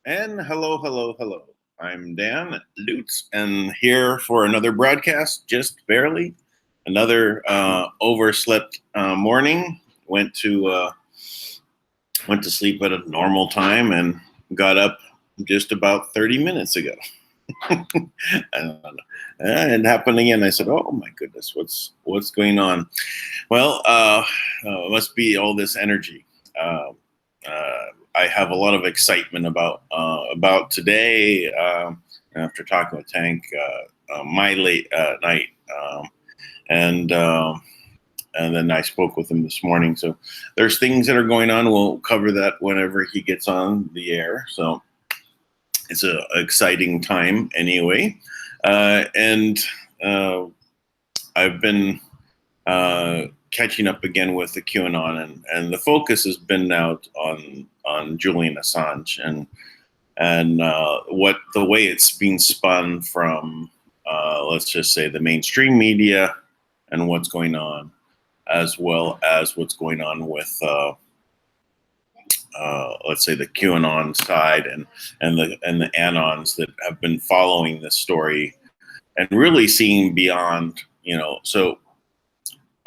And hello, hello, hello. I'm Dan Lutz, and here for another broadcast, just barely. Another overslept morning. Went to sleep at a normal time and got up just about 30 minutes ago. And it happened again. I said, "Oh my goodness, what's going on?" Well, it must be all this energy. I have a lot of excitement about today. After talking with Tank, my late night, and then I spoke with him this morning. So there's things that are going on. We'll cover that whenever he gets on the air. So it's an exciting time anyway. And I've been catching up again with the QAnon, and the focus has been out on Julian Assange and what the way it's being spun from let's just say the mainstream media and what's going on, as well as what's going on with let's say the QAnon side and the Anons that have been following this story and really seeing beyond, so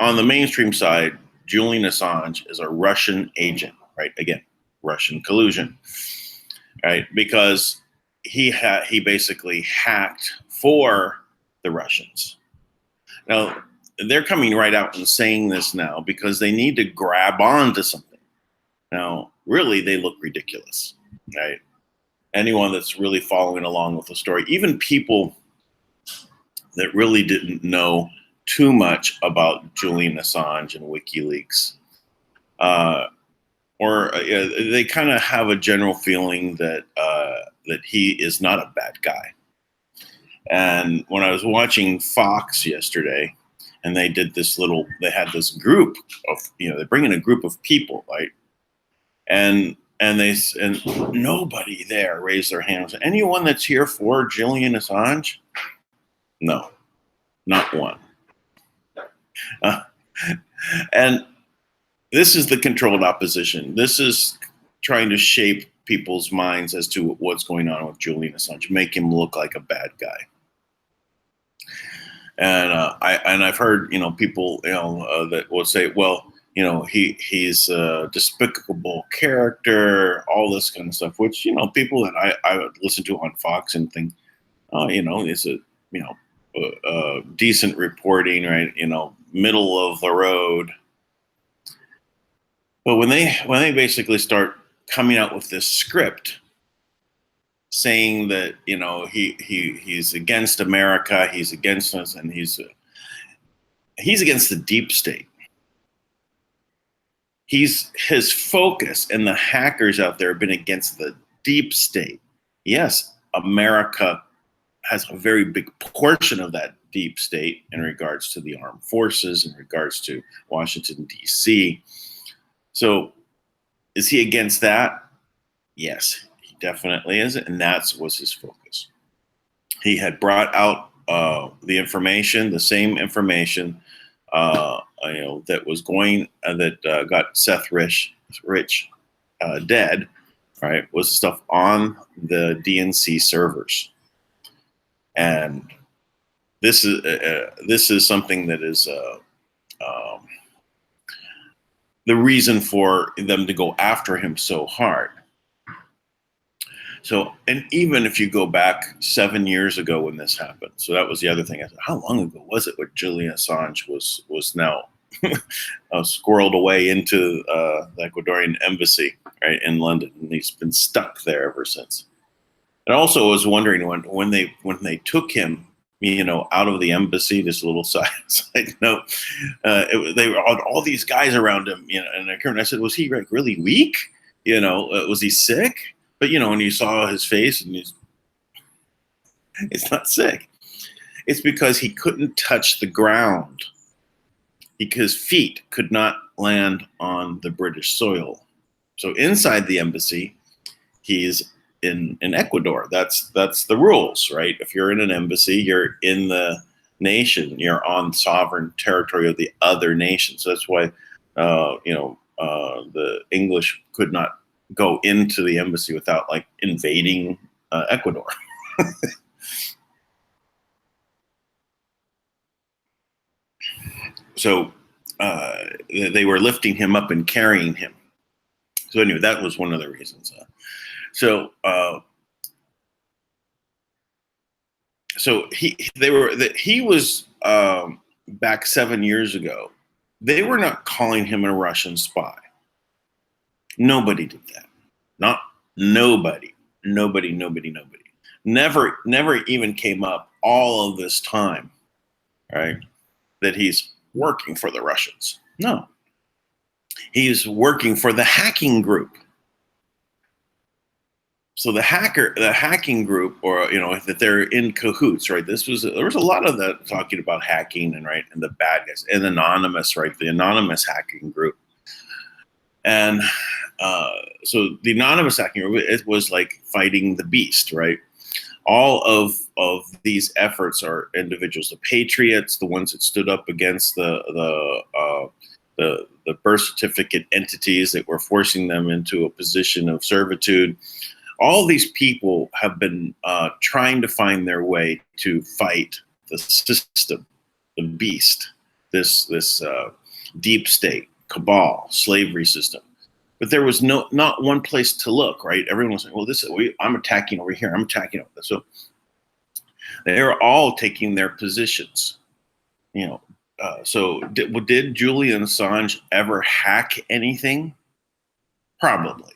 on the mainstream side, Julian Assange is a Russian agent, right? Again, Russian collusion, right? Because he basically hacked for the Russians. Now, they're coming right out and saying this now because they need to grab on to something. Now, really, they look ridiculous, right? Anyone that's really following along with the story, even people that really didn't know too much about Julian Assange and WikiLeaks, or they kind of have a general feeling that that he is not a bad guy. And when I was watching Fox yesterday, and they had this group of, they bring in a group of people, right? And nobody there raised their hands. Anyone that's here for Julian Assange? No, not one. And this is the controlled opposition. This is trying to shape people's minds as to what's going on with Julian Assange, make him look like a bad guy. And I've heard people that will say, well, he's a despicable character, all this kind of stuff, which people that I would listen to on Fox and think, is a decent reporting, right? Middle of the road. But when they basically start coming out with this script saying that he's against America, he's against us, and he's against the deep state. His focus and the hackers out there have been against the deep state. Yes, America has a very big portion of that deep state in regards to the armed forces, in regards to Washington, D.C. So is he against that? Yes, he definitely is. And that was his focus. He had brought out the information, the same information, that was going, that got Seth Rich dead, right, was stuff on the DNC servers. And this is something that is the reason for them to go after him so hard. So, and even if you go back 7 years ago when this happened, so that was the other thing. I said, how long ago was it when Julian Assange was now squirreled away into the Ecuadorian embassy, right, in London, and he's been stuck there ever since. And also, I was wondering when they took him, out of the embassy. Just a little side note. They were all these guys around him, and I said, was he like really weak? Was he sick? But when you saw his face, and it's not sick. It's because he couldn't touch the ground. Because feet could not land on the British soil. So inside the embassy, he's in Ecuador. That's the rules, right? If you're in an embassy, you're in the nation. You're on sovereign territory of the other nation. So that's why, the English could not go into the embassy without like invading Ecuador. So they were lifting him up and carrying him. So anyway, that was one of the reasons. So he was back 7 years ago. They were not calling him a Russian spy. Nobody did that. Not nobody. Never even came up all of this time, right? That he's working for the Russians. No. He's working for the hacking group. So the hacking group, or that they're in cahoots, right? There was a lot of that talking about hacking and the bad guys and anonymous, right? The anonymous hacking group, and so the anonymous hacking group, it was like fighting the beast, right? All of these efforts are individuals, the patriots, the ones that stood up against the birth certificate entities that were forcing them into a position of servitude. All these people have been trying to find their way to fight the system, the beast, this deep state, cabal, slavery system. But there was not one place to look, right? Everyone was saying, well, I'm attacking over here. I'm attacking over there. So they were all taking their positions, So did Julian Assange ever hack anything? Probably.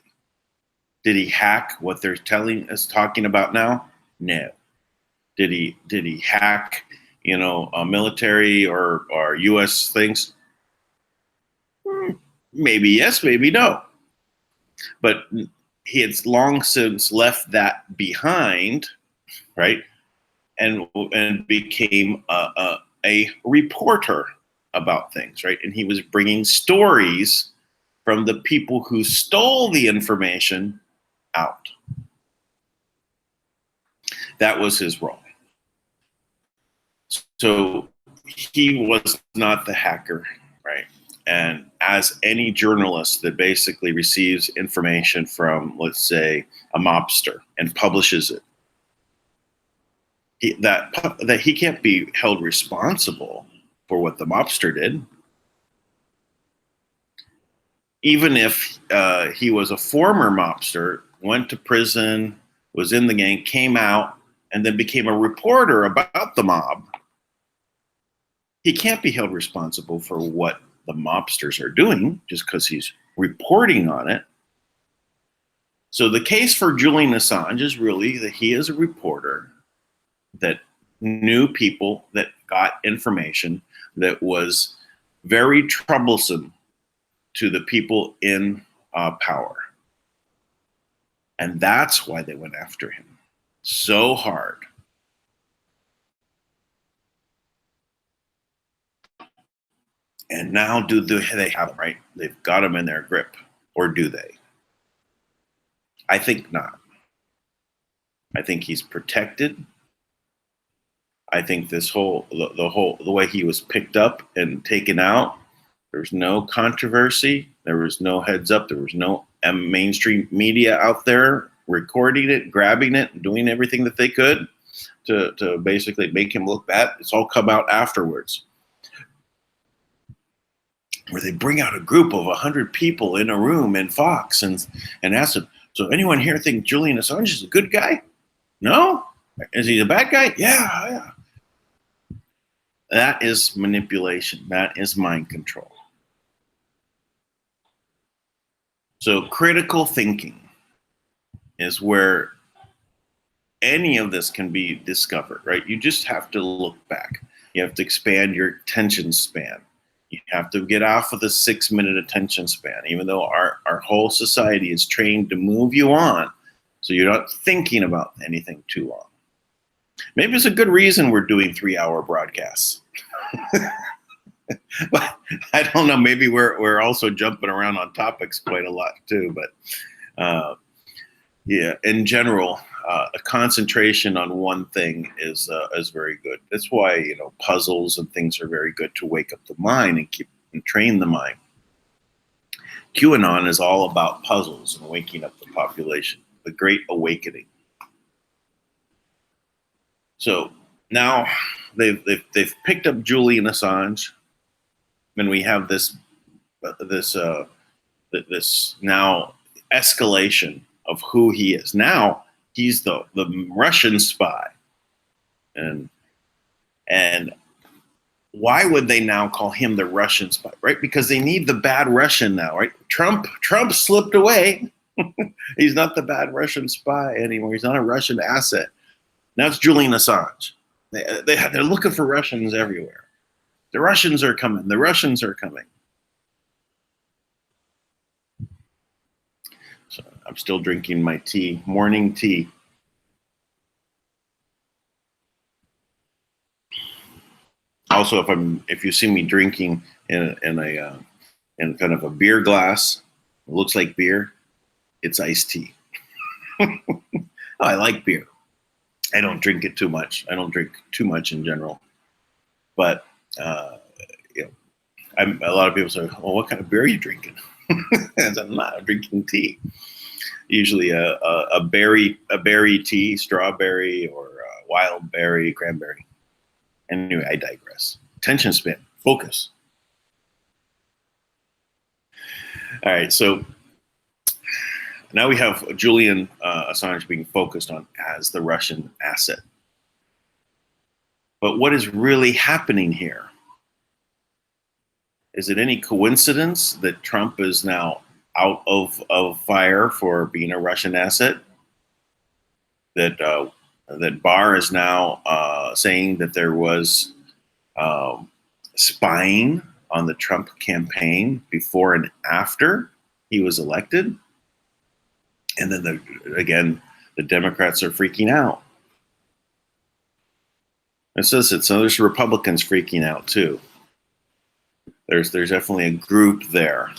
Did he hack what they're talking about now? No. Did he hack, military or U.S. things? Maybe yes, maybe no. But he had long since left that behind, right? And became a reporter about things, right? And he was bringing stories from the people who stole the information out. That was his role. So he was not the hacker, right? And as any journalist that basically receives information from, let's say, a mobster and publishes it, he can't be held responsible for what the mobster did. Even if he was a former mobster, went to prison, was in the gang, came out, and then became a reporter about the mob, he can't be held responsible for what the mobsters are doing just because he's reporting on it. So the case for Julian Assange is really that he is a reporter that knew people, that got information that was very troublesome to the people in power. And that's why they went after him so hard. And now do they have him, right? They've got him in their grip, or do they? I think not. I think he's protected. I think the way he was picked up and taken out, there's no controversy. There was no heads up. There was no mainstream media out there recording it, grabbing it, doing everything that they could to basically make him look bad. It's all come out afterwards, where they bring out a group of 100 people in a room in Fox and ask them, So anyone here think Julian Assange is a good guy? No? Is he a bad guy? Yeah. That is manipulation. That is mind control. So critical thinking is where any of this can be discovered, right? You just have to look back. You have to expand your attention span. You have to get off of the 6-minute attention span, even though our whole society is trained to move you on so you're not thinking about anything too long. Maybe it's a good reason we're doing 3-hour broadcasts. But I don't know. Maybe we're also jumping around on topics quite a lot too. But yeah, in general, a concentration on one thing is very good. That's why puzzles and things are very good to wake up the mind and train the mind. QAnon is all about puzzles and waking up the population. The Great Awakening. So now they've picked up Julian Assange, and we have this now escalation of who he is. Now he's the Russian spy, and why would they now call him the Russian spy? Right? Because they need the bad Russian now, right? Trump slipped away. He's not the bad Russian spy anymore. He's not a Russian asset. Now it's Julian Assange. They're looking for Russians everywhere. The Russians are coming. The Russians are coming. So I'm still drinking my tea, morning tea. Also, if you see me drinking in kind of a beer glass, it looks like beer. It's iced tea. I like beer. I don't drink it too much. I don't drink too much in general, but a lot of people say, "Well, what kind of beer are you drinking?" I'm not drinking tea. Usually a berry tea, strawberry or wild berry, cranberry. Anyway, I digress. Attention span, focus. All right, so now we have Julian Assange being focused on as the Russian asset. But what is really happening here? Is it any coincidence that Trump is now out of fire for being a Russian asset? That Barr is now saying that there was spying on the Trump campaign before and after he was elected? And then the Democrats are freaking out. So there's Republicans freaking out too. There's definitely a group there,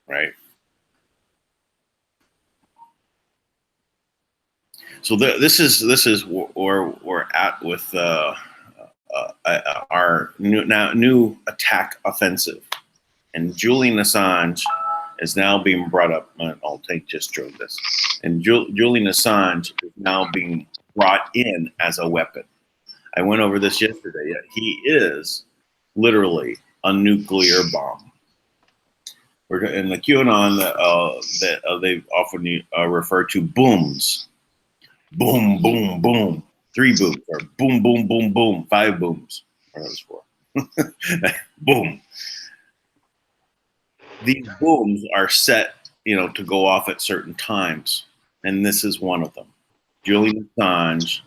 right? So this is where we're at with our new attack offensive, and Julian Assange is now being brought up. I'll just join this, and Julian Assange is now being brought in as a weapon. I went over this yesterday. He is literally a nuclear bomb. We're in the QAnon that they often refer to booms. Boom, boom, boom. 3 booms, or boom, boom, boom, boom. 5 booms. What are those for? Boom. These booms are set, to go off at certain times, and this is one of them. Julian Assange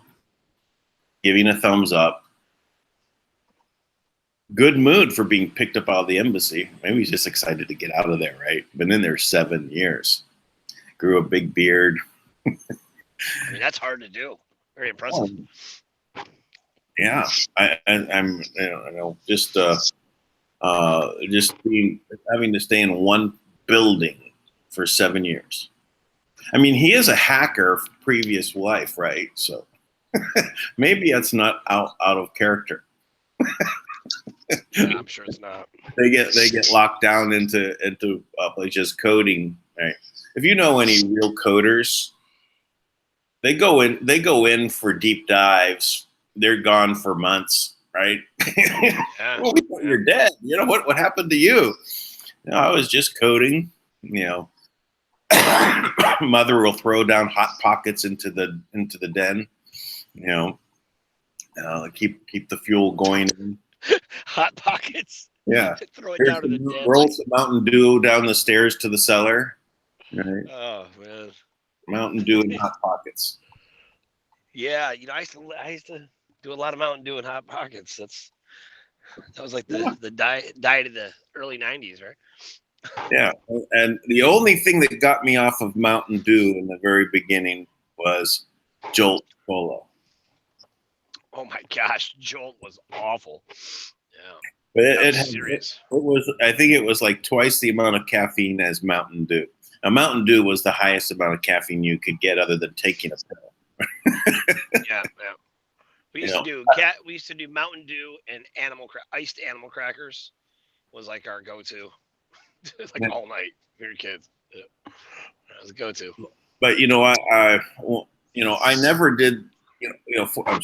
giving a thumbs up. Good mood for being picked up out of the embassy. Maybe he's just excited to get out of there, right? Been in there 7 years. Grew a big beard. I mean, that's hard to do. Very impressive. Yeah, I'm just having to stay in one building for 7 years. I mean, he is a hacker previous life, right? So maybe that's not out of character. Yeah, I'm sure it's not. They get locked down into just coding, right? If you know any real coders, they go in for deep dives. They're gone for months, right? Yeah. Well, we thought you're dead. What happened to you? I was just coding. Mother will throw down hot pockets into the den, keep the fuel going. Hot pockets. Yeah. Throw it Here's down to the den. rolls of Mountain Dew down the stairs to the cellar. Right. Oh man. Mountain Dew and hot pockets. Yeah, I used to do a lot of Mountain Dew and hot pockets. That was like the diet of the early '90s, right? Yeah, and the only thing that got me off of Mountain Dew in the very beginning was Jolt Cola. Oh my gosh, Jolt was awful. Yeah, But serious. It was. I think it was like twice the amount of caffeine as Mountain Dew. Now, Mountain Dew was the highest amount of caffeine you could get, other than taking a pill. Yeah. We used to do Mountain Dew and iced animal crackers was like our go-to. Like all night. We were kids. Yeah. That was a go-to. But I never did. I'm sorry.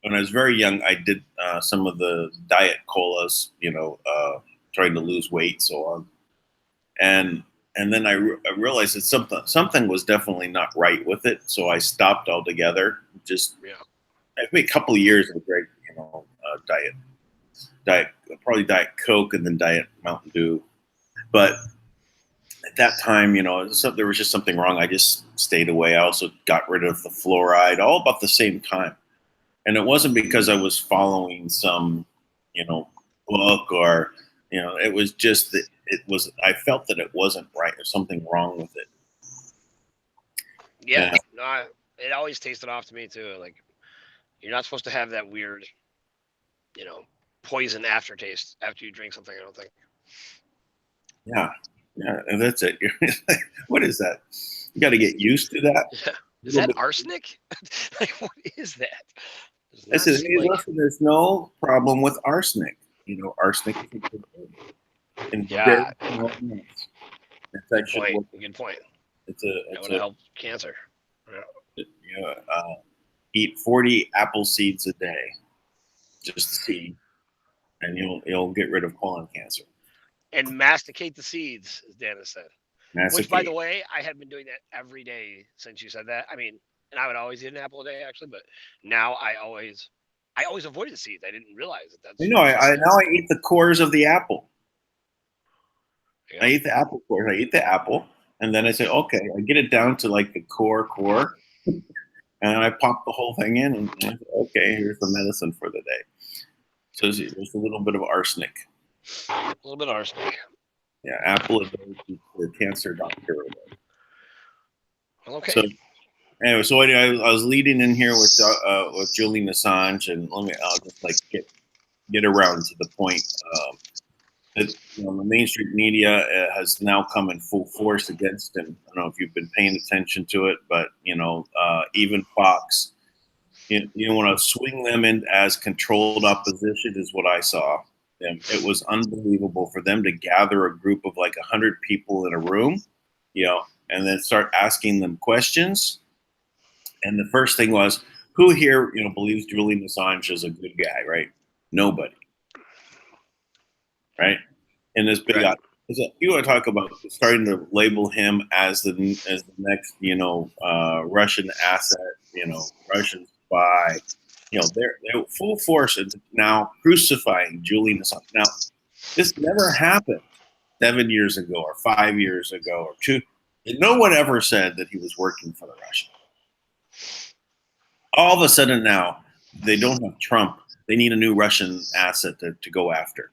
When I was very young, I did some of the diet colas. Trying to lose weight, so on. And then I realized that something was definitely not right with it, so I stopped altogether. Just a couple of years of great, diet, probably Diet Coke and then Diet Mountain Dew. But at that time, there was just something wrong. I just stayed away. I also got rid of the fluoride all about the same time. And it wasn't because I was following some, book or, it was just that I felt that it wasn't right. There's something wrong with it. Yeah. No, it always tasted off to me too. Like, you're not supposed to have that weird, poison aftertaste after you drink something, I don't think. Yeah. Yeah. And that's it. What is that? You got to get used to that. Yeah. Is that arsenic? Like, what is that? I said, hey, listen, there's no problem with arsenic. Arsenic is a good thing. Yeah. It's actually good point. It would help cancer. Eat 40 apple seeds a day, just seed, and you'll get rid of colon cancer. And masticate the seeds, as Dan has said. Which, by the way, I have been doing that every day since you said that. I mean, and I would always eat an apple a day, actually, but now I always avoided the seeds. I didn't realize that. That's now I eat the cores of the apple. Yeah. I eat the apple cores. I eat the apple, and then I say, okay, I get it down to like the core, and I pop the whole thing in, and okay, here's the medicine for the day. So there's a little bit of arsenic. A little bit of arsenic. Yeah, apple a day keeps the cancer doctor away. Okay. So anyway, I was leading in here with Julian Assange, and I'll just like get around to the point that the mainstream media has now come in full force against him. I don't know if you've been paying attention to it, but even Fox, you want to swing them in as controlled opposition is what I saw. And it was unbelievable for them to gather a group of like 100 people in a room, and then start asking them questions. And the first thing was, who here, believes Julian Assange is a good guy, right? Nobody, right? And this big, you want to talk about starting to label him as the next, Russian asset, Russian spy. They're full force now crucifying Julian Assange. Now, this never happened 7 years ago or 5 years ago or 2. No one ever said that he was working for the Russians. All of a sudden now, they don't have Trump. They need a new Russian asset to go after.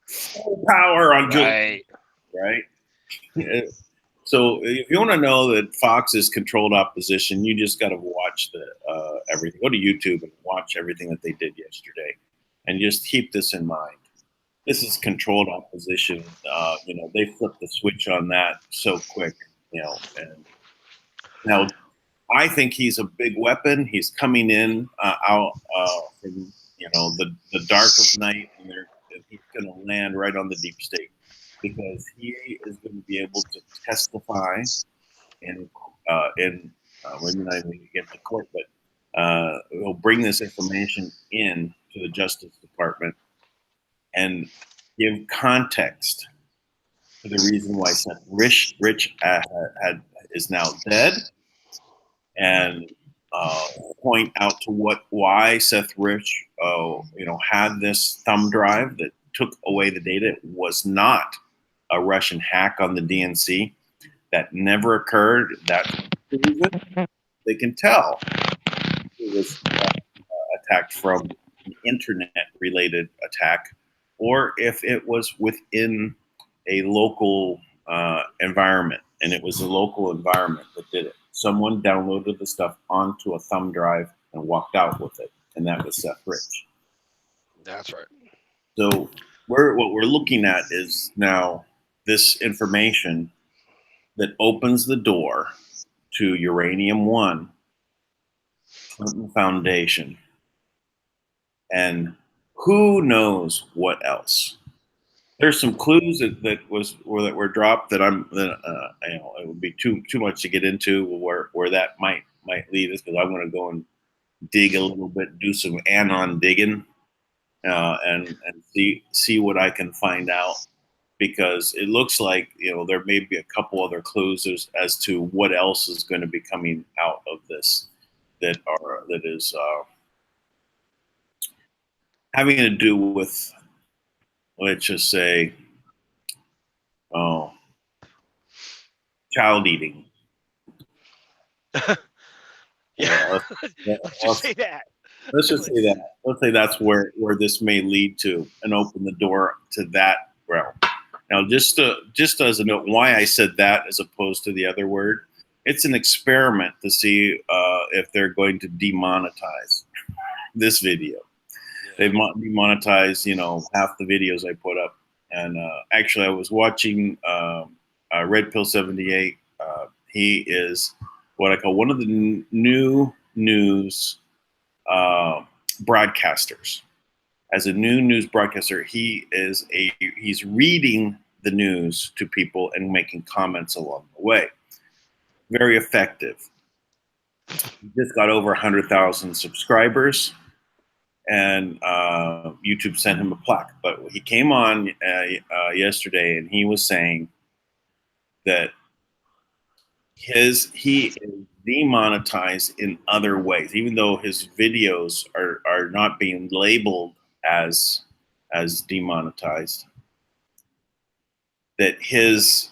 Full power on Julian, right? So if you want to know that Fox is controlled opposition, you just got to watch everything. Go to YouTube and watch everything that they did yesterday, and just keep this in mind. This is controlled opposition. They flipped the switch on that so quick. And now I think he's a big weapon. He's coming in out from the dark of night, and he's going to land right on the deep state, because he is going to be able to testify we're not even going to get to court, but he'll bring this information in to the Justice Department and give context the reason why Seth Rich is now dead, and point out to why Seth Rich, had this thumb drive that took away the data. It was not a Russian hack on the DNC. That never occurred. That's proven. They can tell it was attacked from an internet-related attack, or if it was within a local environment, and it was a local environment that did it. Someone downloaded the stuff onto a thumb drive and walked out with it, and that was Seth Rich. That's right. So what we're looking at is now this information that opens the door to Uranium One, Clinton Foundation, and who knows what else. There's some clues that were dropped that it would be too much to get into where that might lead us, because I want to go and dig a little bit, do some anon digging, and see what I can find out, because it looks like there may be a couple other clues as to what else is going to be coming out of this that is having to do with, let's just say, child eating. Yeah, let's just say that. Let's just say that. Let's say that's where this may lead to, and open the door to that realm. Now, just as a note, why I said that as opposed to the other word, it's an experiment to see if they're going to demonetize this video. They've demonetized, half the videos I put up. And actually, I was watching Red Pill 78. He is what I call one of the new news broadcasters. As a new news broadcaster, he's reading the news to people and making comments along the way. Very effective. He just got over 100,000 subscribers, and YouTube sent him a plaque. But he came on yesterday, and he was saying that he is demonetized in other ways, even though his videos are not being labeled as demonetized. That his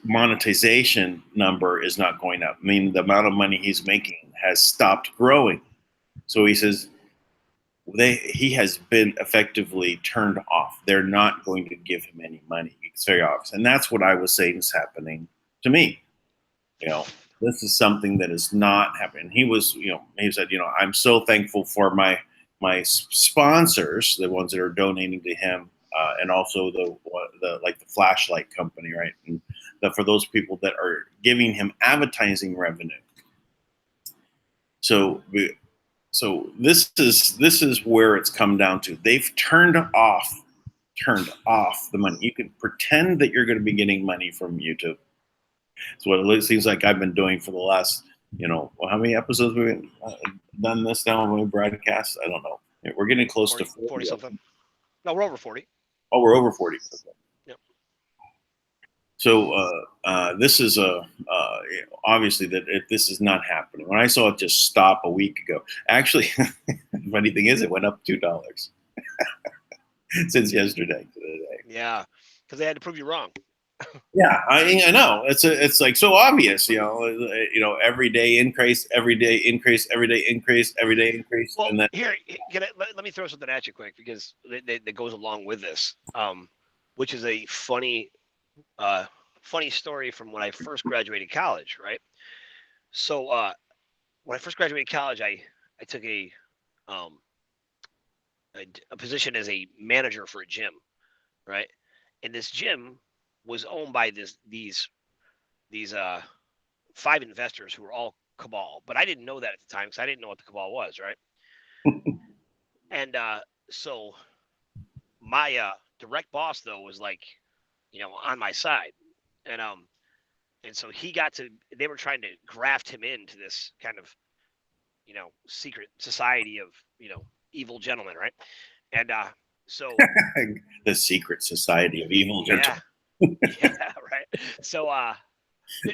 monetization number is not going up. I mean, the amount of money he's making has stopped growing. So he says he has been effectively turned off. They're not going to give him any money. It's very obvious. And that's what I was saying is happening to me. This is something that is not happening. He said, I'm so thankful for my sponsors, the ones that are donating to him, and also the flashlight company, right? And for those people that are giving him advertising revenue. So this is where it's come down to. They've turned off the money. You can pretend that you're going to be getting money from YouTube. It's what it seems like I've been doing for the last, how many episodes we've done this now when we broadcast? I don't know. We're getting close 40, to 40 something. No, we're over 40. Oh, we're over 40. Yep. So this is obviously that this is not happening. When I saw it just stop a week ago, actually, the funny thing is it went up $2 since yesterday to today. Yeah, because they had to prove you wrong. Yeah, I know. It's like so obvious, every day increase, every day increase, every day increase, every day increase. Well, and then here, let me throw something at you quick, because that goes along with this, which is a funny story from when I first graduated college, right? So when I first graduated college, I took a position as a manager for a gym, right? And this gym was owned by these 5 investors who were all cabal, but I didn't know that at the time because I didn't know what the cabal was, right? And so my direct boss though was like, on my side, and so they were trying to graft him into this kind of secret society of evil gentlemen, right? And So the secret society of evil gentlemen. Yeah, right. So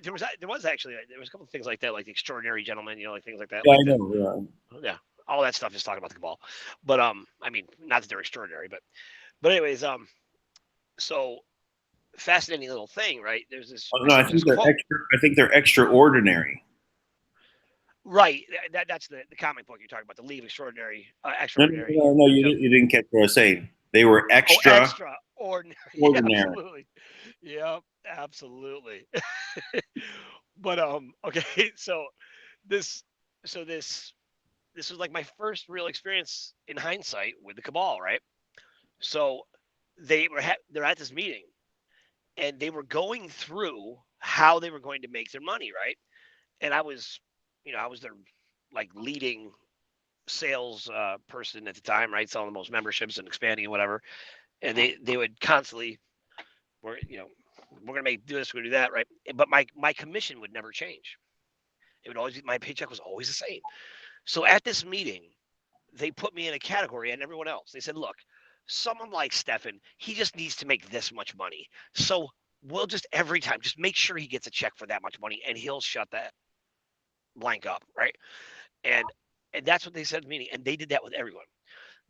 there was actually there was a couple of things like that, like the extraordinary gentleman, like things like that. Yeah, Like I know. yeah, all that stuff is talking about the cabal. But I mean, not that they're extraordinary, but anyways, so fascinating little thing, right? There's this. Oh, I no, I sent you think this they're quote. extra. I think they're extraordinary. Right. That's the comic book you're talking about, the League of Extraordinary, No, Extraordinary. you didn't catch what I was saying. They were Oh, extraordinary. extraordinary. Yeah, absolutely. Yep, absolutely. But okay, so this so this was like my first real experience in hindsight with the cabal, right? So they're at this meeting and they were going through how they were going to make their money, right? And I was their like leading sales person at the time, right? Selling the most memberships and expanding and whatever. And they would constantly, we're gonna do this, we're gonna do that, right? But my commission would never change. It would always be, my paycheck was always the same. So at this meeting, they put me in a category and everyone else. They said, look, someone like Stefan, he just needs to make this much money. So we'll just every time just make sure he gets a check for that much money and he'll shut that blank up, right? And and that's what they said to me. And they did that with everyone.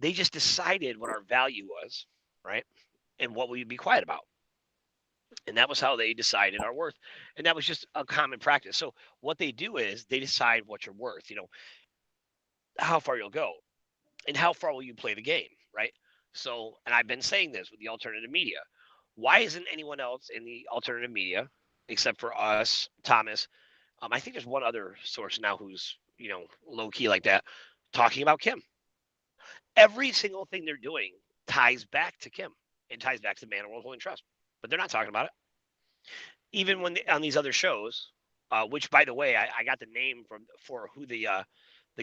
They just decided what our value was, right? And what we'd be quiet about. And that was how they decided our worth. And that was just a common practice. So what they do is they decide what you're worth, how far you'll go and how far will you play the game, right? So, and I've been saying this with the alternative media. Why isn't anyone else in the alternative media, except for us, Thomas? I think there's one other source now who's, low key like that, talking about Kim. Every single thing they're doing ties back to Kim and ties back to Man World Holding Trust, but they're not talking about it. Even when on these other shows, which by the way, I got the name for who the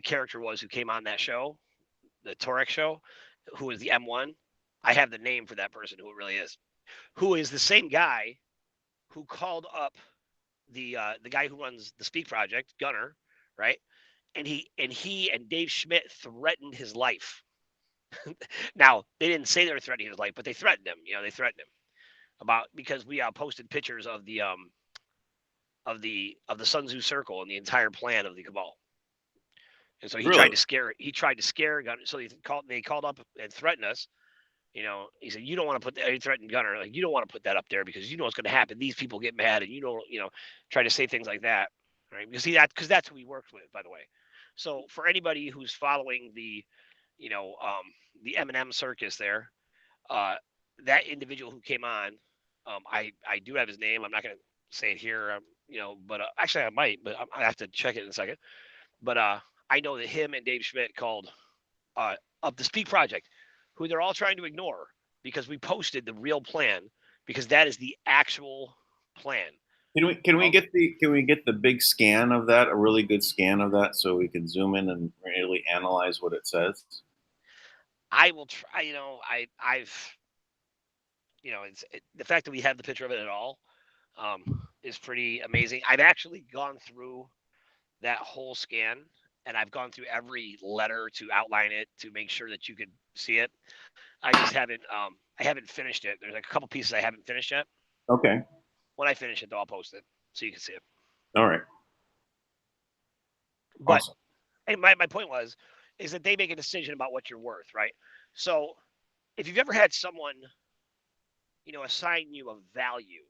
character was who came on that show, the Torek show, who was the M1. I have the name for that person who it really is, who is the same guy who called up the guy who runs the Speak Project, Gunner, right? And he and Dave Schmidt threatened his life. Now they didn't say they were threatening his life, but they threatened him. They threatened him about because we posted pictures of the Sun Tzu Circle and the entire plan of the cabal. And so he Really? tried to scare. He tried to scare Gunner. So they called up and threatened us. He said, you don't want to put that, he threatened Gunner, like, you don't want to put that up there because you know what's going to happen. These people get mad and try to say things like that. Right. Because that's who we worked with, by the way. So for anybody who's following the M&M circus there, uh, that individual who came on, I do have his name. I'm not going to say it here, but actually I might, but I have to check it in a second. But I know that him and Dave Schmidt called up the Speak Project, who they're all trying to ignore because we posted the real plan because that is the actual plan. Can we get the big scan of that, a really good scan of that, so we can zoom in and really analyze what it says? I will try. I've the fact that we have the picture of it at all is pretty amazing. I've actually gone through that whole scan and I've gone through every letter to outline it to make sure that you could see it. I just haven't I haven't finished it. There's like a couple pieces I haven't finished yet. Okay. When I finish it, though, I'll post it so you can see it. All right. But Awesome. and my point is that they make a decision about what you're worth, right? So if you've ever had someone, assign you a value,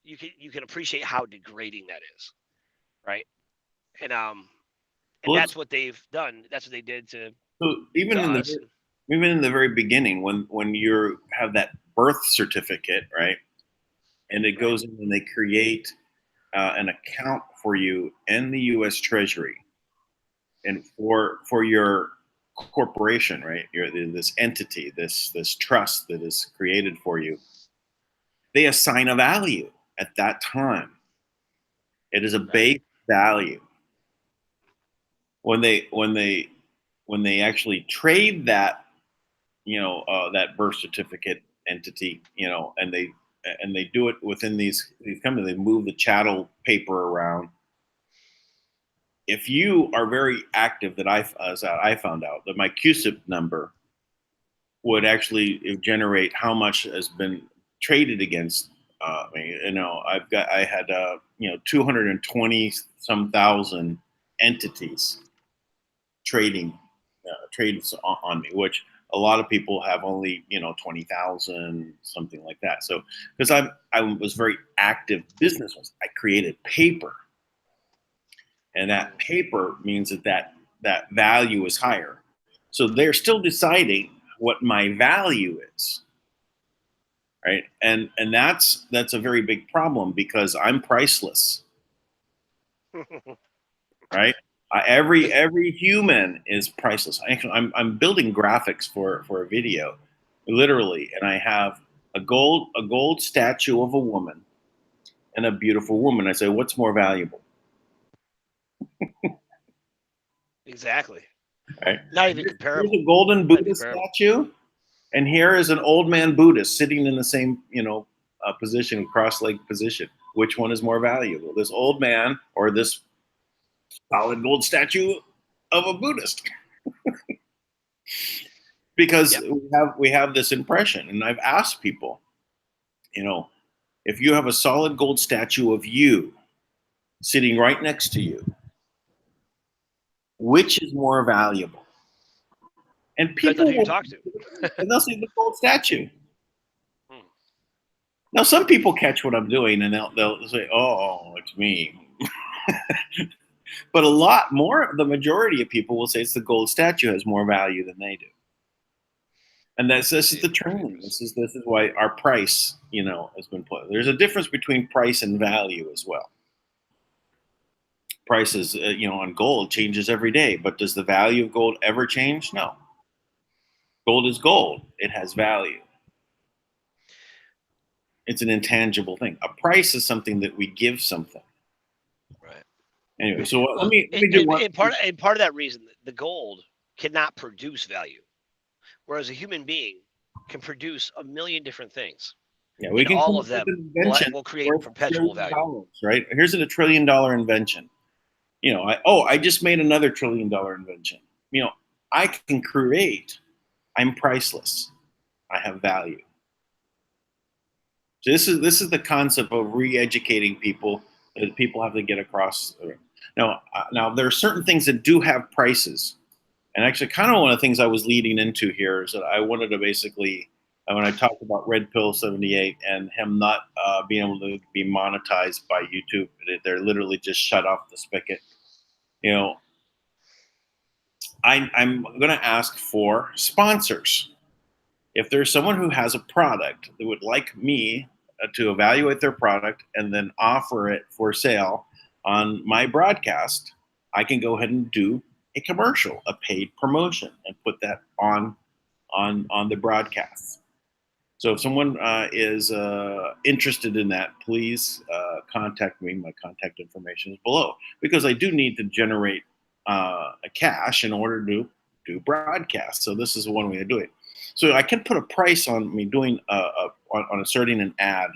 you can appreciate how degrading that is, right? And Well, that's what they've done. That's what they did to so us. even in the very beginning, when you have that birth certificate, right, and it Right. goes in and they create an account for you in the U.S. Treasury, and for your corporation, right, this entity, this trust that is created for you, they assign a value at that time. It is a Right. base value. When they actually trade that, that birth certificate entity, and they do it within these companies, they move the chattel paper around. If you are very active, that I found out that my QSIP number would actually generate how much has been traded against me. I had 220 some thousand entities trading trades on me, which a lot of people have only 20,000, something like that. So because I was very active business, I created paper, and that paper means that value is higher. So they're still deciding what my value is, right? And that's a very big problem because I'm priceless, right? Every human is priceless. Actually, I'm building graphics for a video, literally, and I have a gold statue of a woman and a beautiful woman. I say, what's more valuable? Exactly. Right? Not even comparable. Here's a golden Buddha statue, and here is an old man Buddhist sitting in the same position, cross-legged position. Which one is more valuable? This old man or this solid gold statue of a Buddhist? Because we have this impression, and I've asked people, if you have a solid gold statue of you sitting right next to you, which is more valuable? And people will talk to, and they'll say the gold statue. Now, some people catch what I'm doing, and they'll say, "Oh, it's me." But a lot more, the majority of people will say it's the gold statue has more value than they do. And this is the training. This is why our price, has been put. There's a difference between price and value as well. Prices, on gold changes every day, but does the value of gold ever change? No. Gold is gold. It has value. It's an intangible thing. A price is something that we give something. Right. Anyway, so let me do one. And part of that reason, the gold cannot produce value, whereas a human being can produce a million different things. Yeah, we can all of them will create perpetual value. Right? Here's a $1 trillion invention. I just made another $1 trillion invention. I can create. I'm priceless. I have value. So this is the concept of re-educating people that people have to get across. Now there are certain things that do have prices, and actually, kind of one of the things I was leading into here is that I wanted to basically, when I talked about Red Pill 78 and him not being able to be monetized by YouTube, they're literally just shut off the spigot. I'm going to ask for sponsors. If there's someone who has a product that would like me to evaluate their product and then offer it for sale on my broadcast, I can go ahead and do a commercial, a paid promotion, and put that on the broadcast. So if someone is interested in that, please contact me. My contact information is below, because I do need to generate a cash in order to do broadcasts. So this is one way to do it. So I can put a price on me doing on inserting an ad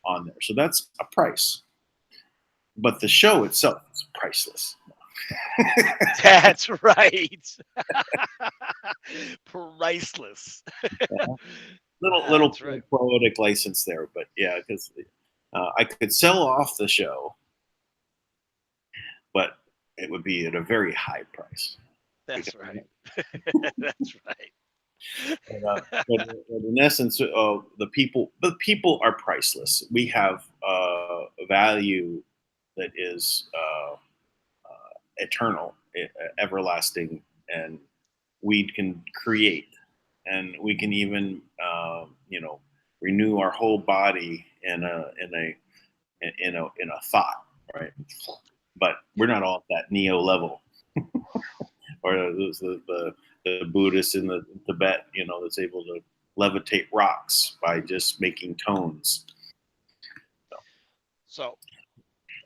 on there. So that's a price. But the show itself is priceless. That's right. Priceless. Yeah. Little poetic license there, but yeah, because I could sell off the show, but it would be at a very high price. That's right. That's right. But in essence, the people are priceless. We have a value that is eternal, everlasting, and we can create, and we can even renew our whole body in a thought, right? But we're not all at that Neo level, or the Buddhists in the Tibet, that's able to levitate rocks by just making tones. So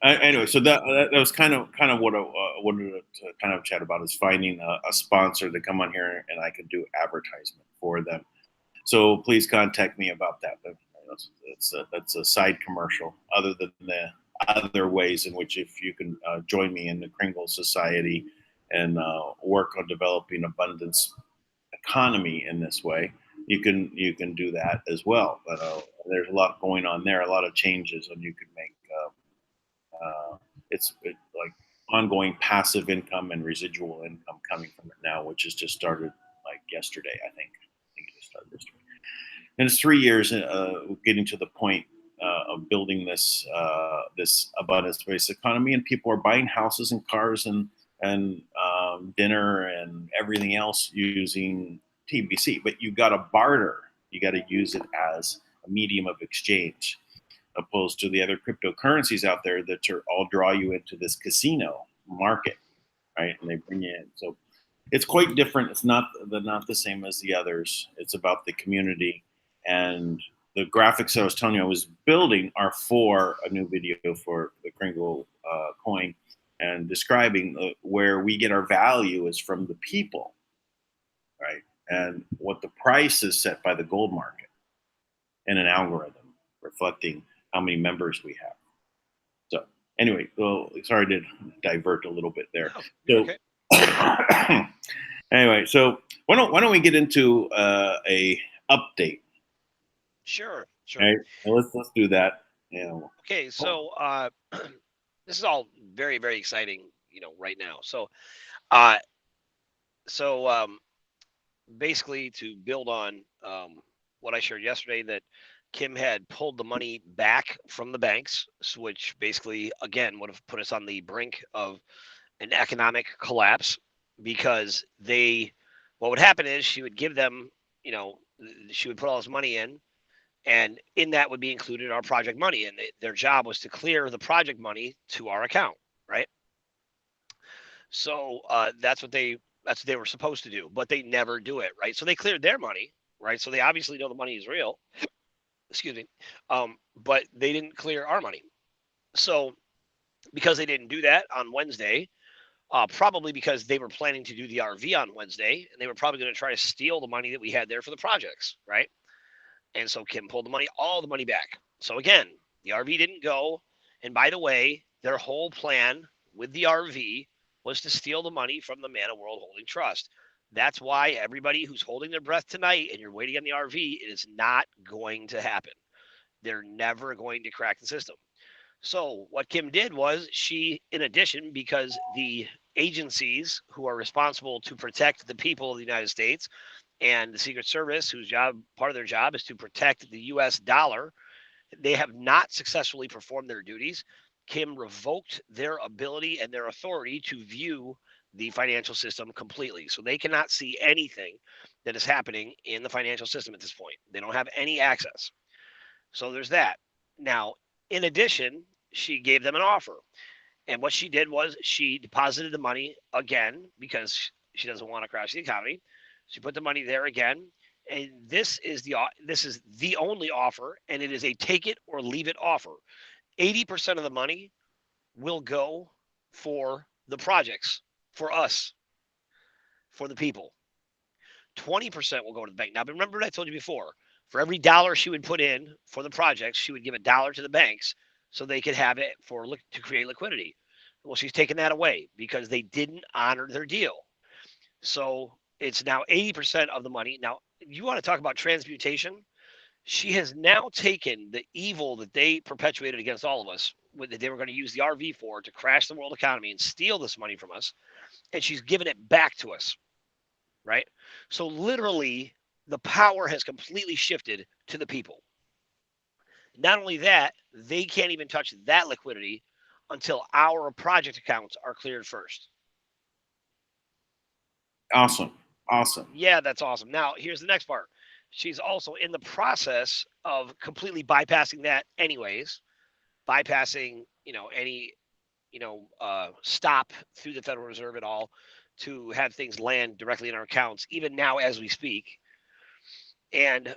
anyway, so that was kind of what I wanted to kind of chat about, is finding a sponsor to come on here and I could do advertisement for them. So please contact me about that. That's a side commercial, other than the other ways in which, if you can join me in the Kringle Society and work on developing abundance economy in this way, you can do that as well. But there's a lot going on there, a lot of changes, and you can make it's like ongoing passive income and residual income coming from it now, which has just started like yesterday. I think it just started yesterday, and it's 3 years getting to the point of building this abundance-based economy, and people are buying houses and cars and dinner and everything else using TBC. But you got to barter. You got to use it as a medium of exchange, opposed to the other cryptocurrencies out there that are all draw you into this casino market, right? And they bring you in. So it's quite different. It's not the same as the others. It's about the community, and the graphics I was telling you I was building are for a new video for the Kringle coin, and describing where we get our value is from the people, right? And what the price is set by the gold market in an algorithm reflecting how many members we have. So anyway, well, sorry to divert a little bit there. So, okay. Anyway, so why don't we get into a update? Sure. Right? Let's do that. Okay, so this is all very, very exciting, right now. So, uh, basically, to build on what I shared yesterday, that Kim had pulled the money back from the banks, which basically, again, would have put us on the brink of an economic collapse, because what would happen is she would give them, she would put all this money in, and in that would be included our project money, and their job was to clear the project money to our account, right? So that's what they were supposed to do, but they never do it, right? So they cleared their money, right? So they obviously know the money is real. Excuse me, but they didn't clear our money. So because they didn't do that on Wednesday, probably because they were planning to do the RV on Wednesday, and they were probably going to try to steal the money that we had there for the projects, right? And so Kim pulled all the money back. So again, the RV didn't go. And by the way, their whole plan with the RV was to steal the money from the Manna World Holding Trust. That's why everybody who's holding their breath tonight and you're waiting on the RV, it is not going to happen. They're never going to crack the system. So what Kim did was she, in addition, because the agencies who are responsible to protect the people of the United States and the Secret Service, whose part of their job is to protect the U.S. dollar, they have not successfully performed their duties. Kim revoked their ability and their authority to view the financial system completely. So they cannot see anything that is happening in the financial system at this point. They don't have any access. So there's that. Now, in addition, she gave them an offer. And what she did was she deposited the money again, because she doesn't want to crash the economy. She put the money there again. And this is the only offer, and it is a take it or leave it offer. 80% of the money will go for the projects, for us, for the people. 20% will go to the bank. Now, remember what I told you before. For every dollar she would put in for the projects, she would give $1 to the banks so they could have it to create liquidity. Well, she's taken that away because they didn't honor their deal. So it's now 80% of the money. Now, you want to talk about transmutation? She has now taken the evil that they perpetuated against all of us, that they were going to use the RV for, to crash the world economy and steal this money from us, and she's given it back to us, right? So literally, the power has completely shifted to the people. Not only that, they can't even touch that liquidity until our project accounts are cleared first. Awesome. Yeah, that's awesome. Now, here's the next part. She's also in the process of completely bypassing that anyways, bypassing, any, stop through the Federal Reserve at all, to have things land directly in our accounts, even now as we speak. And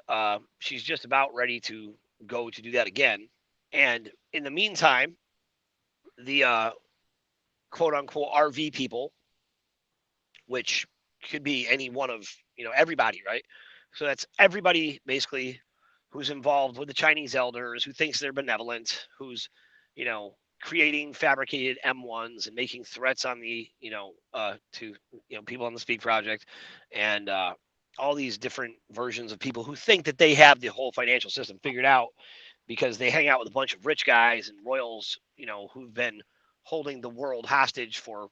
she's just about ready to go to do that again. And in the meantime, the quote unquote RV people, which could be any one of, everybody, right? So that's everybody basically who's involved with the Chinese elders, who thinks they're benevolent, who's, creating fabricated M1s and making threats on the, to, people on the Speak Project, and all these different versions of people who think that they have the whole financial system figured out because they hang out with a bunch of rich guys and royals, who've been holding the world hostage for,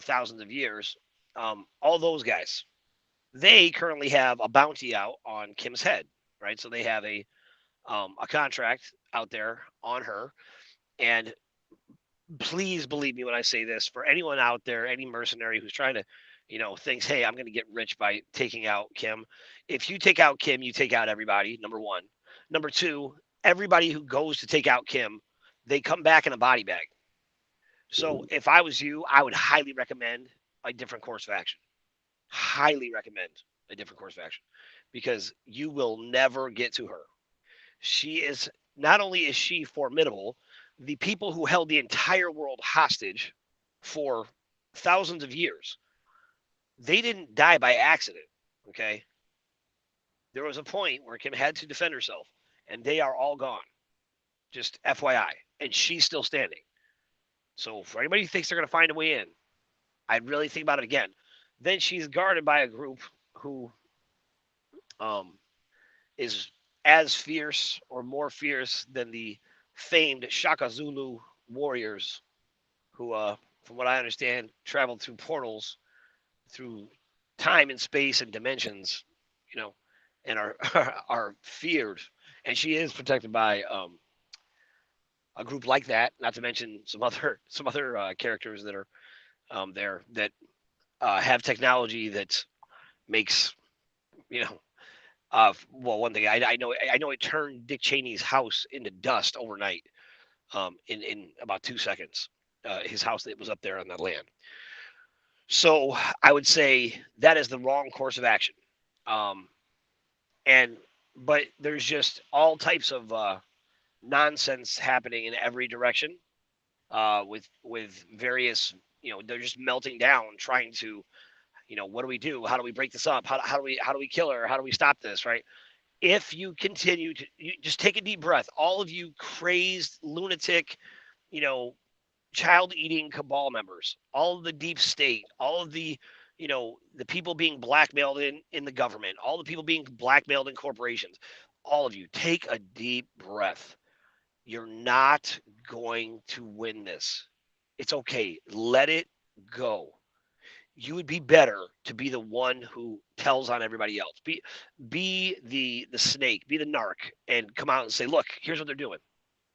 thousands of years. All those guys, they currently have a bounty out on Kim's head, right? So they have a contract out there on her. And please believe me when I say this, for anyone out there, any mercenary who's trying to, thinks, hey, I'm going to get rich by taking out Kim. If you take out Kim, you take out everybody, number one. Number two, everybody who goes to take out Kim, they come back in a body bag. So if I was you, I would highly recommend a different course of action. Highly recommend a different course of action because you will never get to her. She is not only is she formidable, the people who held the entire world hostage for thousands of years, they didn't die by accident. Okay. There was a point where Kim had to defend herself, and they are all gone. Just FYI. And she's still standing. So for anybody who thinks they're going to find a way in, I'd really think about it again. Then she's guarded by a group who um, is as fierce or more fierce than the famed Shaka Zulu warriors who, from what I understand, traveled through portals through time and space and dimensions, you know, and are are feared. And she is protected by a group like that. Not to mention some other characters that are there that have technology that makes you know well, one thing I know it turned Dick Cheney's house into dust overnight, in about 2 seconds. His house that was up there on that land. So I would say that is the wrong course of action. Um, and but there's just all types of nonsense happening in every direction, with various, they're just melting down, trying to, what do we do? How do we break this up? How do we kill her? How do we stop this? Right? If you continue to, you just take a deep breath. All of you crazed lunatic, you know, child eating cabal members, all of the deep state, all of the, the people being blackmailed in the government, all the people being blackmailed in corporations, all of you take a deep breath. You're not going to win this. It's okay. Let it go. You would be better to be the one who tells on everybody else. Be the snake, be the narc, and come out and say, look, here's what they're doing,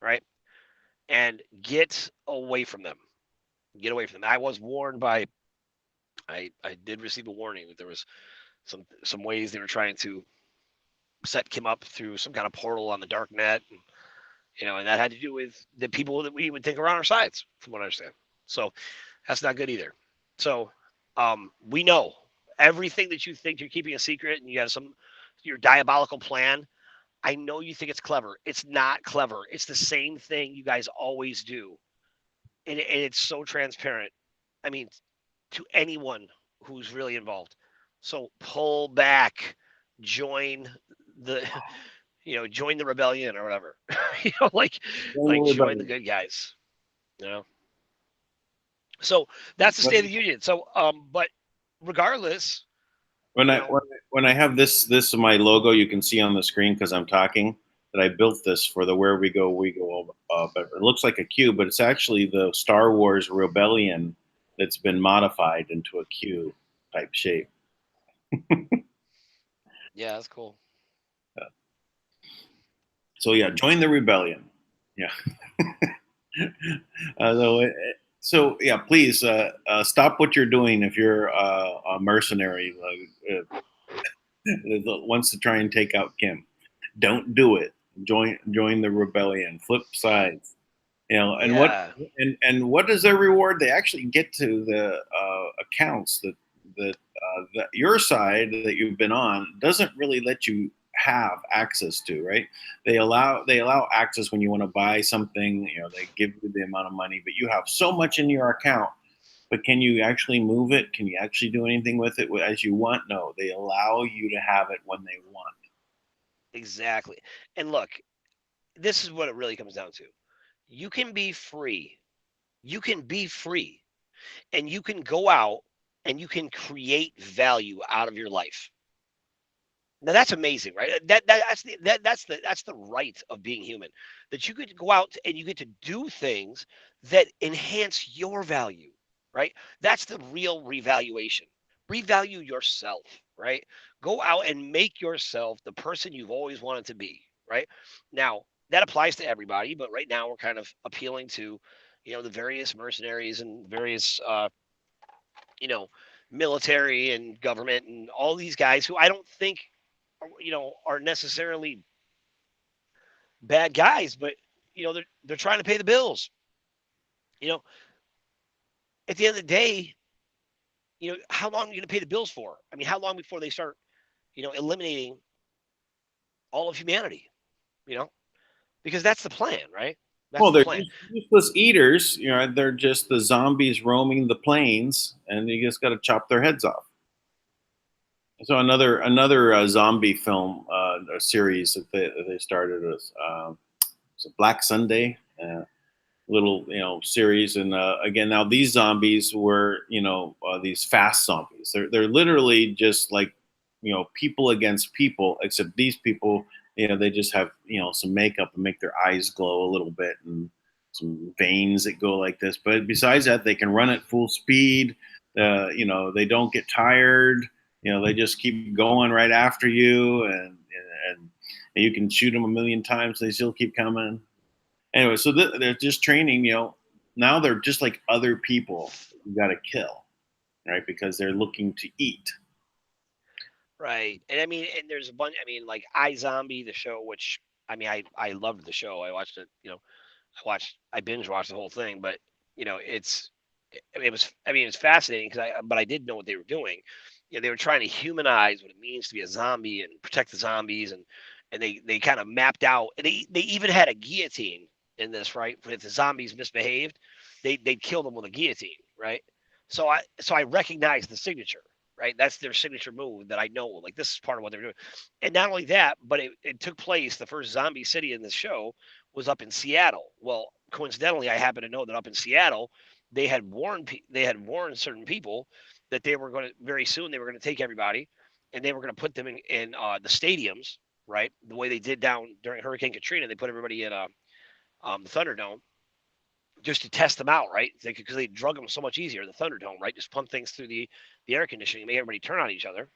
right? And get away from them. Get away from them. I was warned by I did receive a warning that there was some ways they were trying to set Kim up through some kind of portal on the dark net, and that had to do with the people that we would think are on our sides, from what I understand. So that's not good either. So we know everything that you think you're keeping a secret, and you have your diabolical plan. I know you think it's clever. It's not clever. It's the same thing you guys always do, and it's so transparent. I mean, to anyone who's really involved. So pull back, join the join the rebellion or whatever. like join the good guys. You know. So that's the State of the Union. So but regardless, when I have this my logo, you can see on the screen because I'm talking that I built this for the Where We Go but it looks like a Q, but it's actually the Star Wars Rebellion that's been modified into a Q type shape. Yeah, that's cool. So yeah, join the rebellion. Yeah. So yeah, please stop what you're doing if you're a mercenary wants to try and take out Kim. Don't do it. Join the rebellion. Flip sides. And Yeah. what is their reward? They actually get to the accounts that your side that you've been on doesn't really let you have access to, right? They allow access when you want to buy something. They give you the amount of money, but you have so much in your account. But can you actually move it? Can you actually do anything with it as you want? No, they allow you to have it when they want. Exactly. And look, this is what it really comes down to. You can be free. You can be free, and you can go out and you can create value out of your life. Now that's amazing, right? That's the right of being human, that you get to go out and you get to do things that enhance your value, right? That's the real revaluation. Revalue yourself, right? Go out and make yourself the person you've always wanted to be, right? Now that applies to everybody, but right now we're kind of appealing to, the various mercenaries and various, you know, military and government and all these guys who I don't think are necessarily bad guys, but they're trying to pay the bills. You know, at the end of the day, how long are you going to pay the bills for? I mean, how long before they start, eliminating all of humanity? You know, because that's the plan, right? That's Well, the they're plan. just useless eaters. They're just the zombies roaming the plains, and you just got to chop their heads off. So another zombie film a series that they started was Black Sunday. Little series, and again, now these zombies were these fast zombies. They're literally just like people against people, except these people, they just have some makeup and make their eyes glow a little bit, and some veins that go like this. But besides that, they can run at full speed. They don't get tired. They just keep going right after you, and you can shoot them a million times, they still keep coming. Anyway, so they're just training. Now they're just like other people you got to kill, right? Because they're looking to eat. Right. And I mean, and there's a bunch. I mean, like iZombie, the show, which I mean, I loved the show. I watched it. I binge watched the whole thing, but it was, I mean, it's fascinating but I did know what they were doing. They were trying to humanize what it means to be a zombie and protect the zombies, and they kind of mapped out. And they even had a guillotine in this, right? If the zombies misbehaved, they'd kill them with a guillotine, right? So I recognized the signature, right? That's their signature move that I know. Like this is part of what they're doing. And not only that, but it took place. The first zombie city in the show was up in Seattle. Well, coincidentally, I happen to know that up in Seattle, they had warned certain people that they were going to very soon they were going to take everybody, and they were going to put them in the stadiums, right? The way they did down during Hurricane Katrina, they put everybody in the Thunderdome just to test them out, right? Because they drug them so much easier, the Thunderdome, right? Just pump things through the air conditioning, make everybody turn on each other.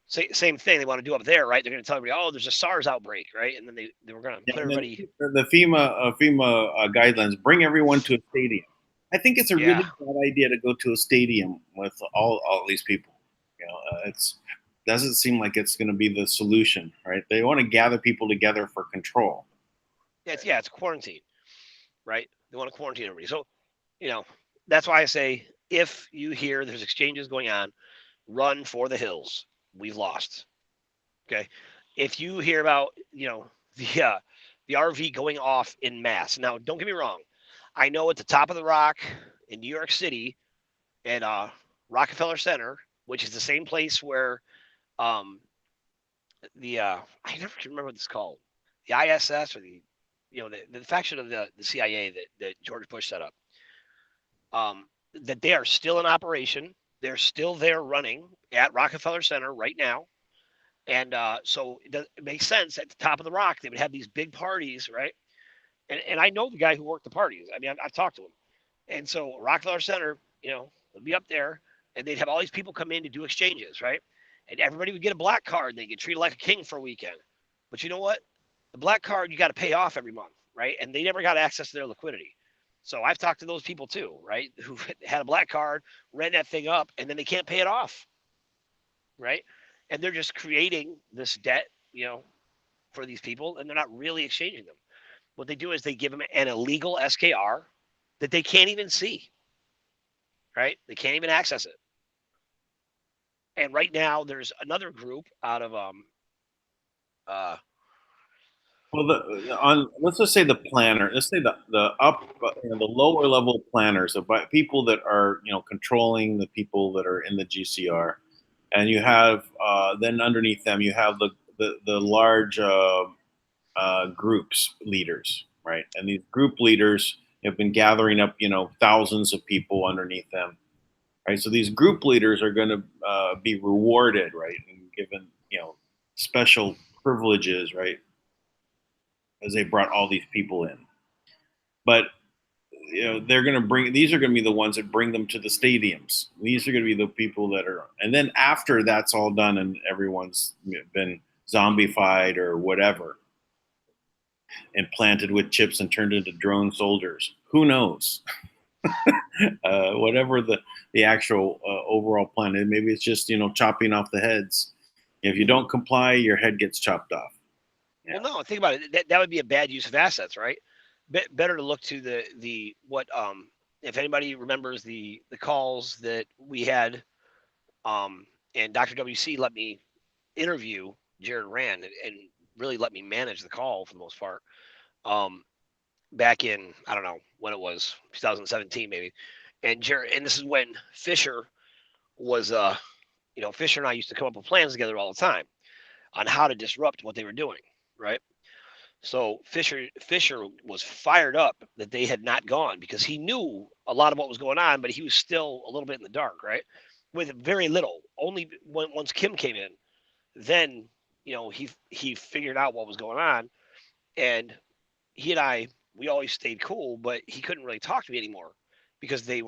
Same thing they want to do up there, right? They're going to tell everybody, oh, there's a SARS outbreak, right? And then they were going to Yeah, put and then everybody. the FEMA guidelines bring everyone to a stadium. I think it's a Yeah, really bad idea to go to a stadium with all these people. It's doesn't seem like it's going to be the solution, right? They want to gather people together for control. it's quarantine, right? They want to quarantine everybody. So you know, that's why I say if you hear there's exchanges going on, run for the hills. We've lost. Okay. If you hear about, the RV going off in mass. Now, don't get me wrong. I know at the top of the rock in New York City at Rockefeller Center, which is the same place where um, I never can remember what it's called, the ISS or the faction of the CIA that George Bush set up. That they are still in operation. They're still there running at Rockefeller Center right now. And so it makes sense at the top of the rock, they would have these big parties, right? And I know the guy who worked the parties. I mean, I've talked to him. And so Rockefeller Center, would be up there, and they'd have all these people come in to do exchanges, right? And everybody would get a black card, and they get treated like a king for a weekend. But you know what? The black card you got to pay off every month, right? And they never got access to their liquidity. So I've talked to those people too, right? Who had a black card, ran that thing up, and then they can't pay it off, right? And they're just creating this debt, for these people, and they're not really exchanging them. What they do is they give them an illegal SKR that they can't even see, right? They can't even access it. And right now, there's another group out of uh, Well, let's just say the planner. Let's say the lower level planners, about people that are controlling the people that are in the GCR, and you have then underneath them you have the large groups leaders, right? And these group leaders have been gathering up thousands of people underneath them, right? So these group leaders are going to be rewarded, right, and given special privileges, right? As they brought all these people in. But they're going to bring, these are going to be the ones that bring them to the stadiums. These are going to be the people that are, and then after that's all done and everyone's been zombified or whatever, implanted with chips and turned into drone soldiers, who knows? Whatever the actual overall plan is, maybe it's just chopping off the heads. If you don't comply, your head gets chopped off. Yeah. Well, no, think about it. That would be a bad use of assets, right? Better to look to the what if anybody remembers the calls that we had, and Dr. WC let me interview Jared Rand and really let me manage the call for the most part. Back in, I don't know when it was, 2017 maybe, and Jared, and this is when Fisher was Fisher and I used to come up with plans together all the time on how to disrupt what they were doing, right? So Fisher was fired up that they had not gone because he knew a lot of what was going on, but he was still a little bit in the dark, right? With very little. Only once Kim came in, then he figured out what was going on, and he and I, we always stayed cool, but he couldn't really talk to me anymore because they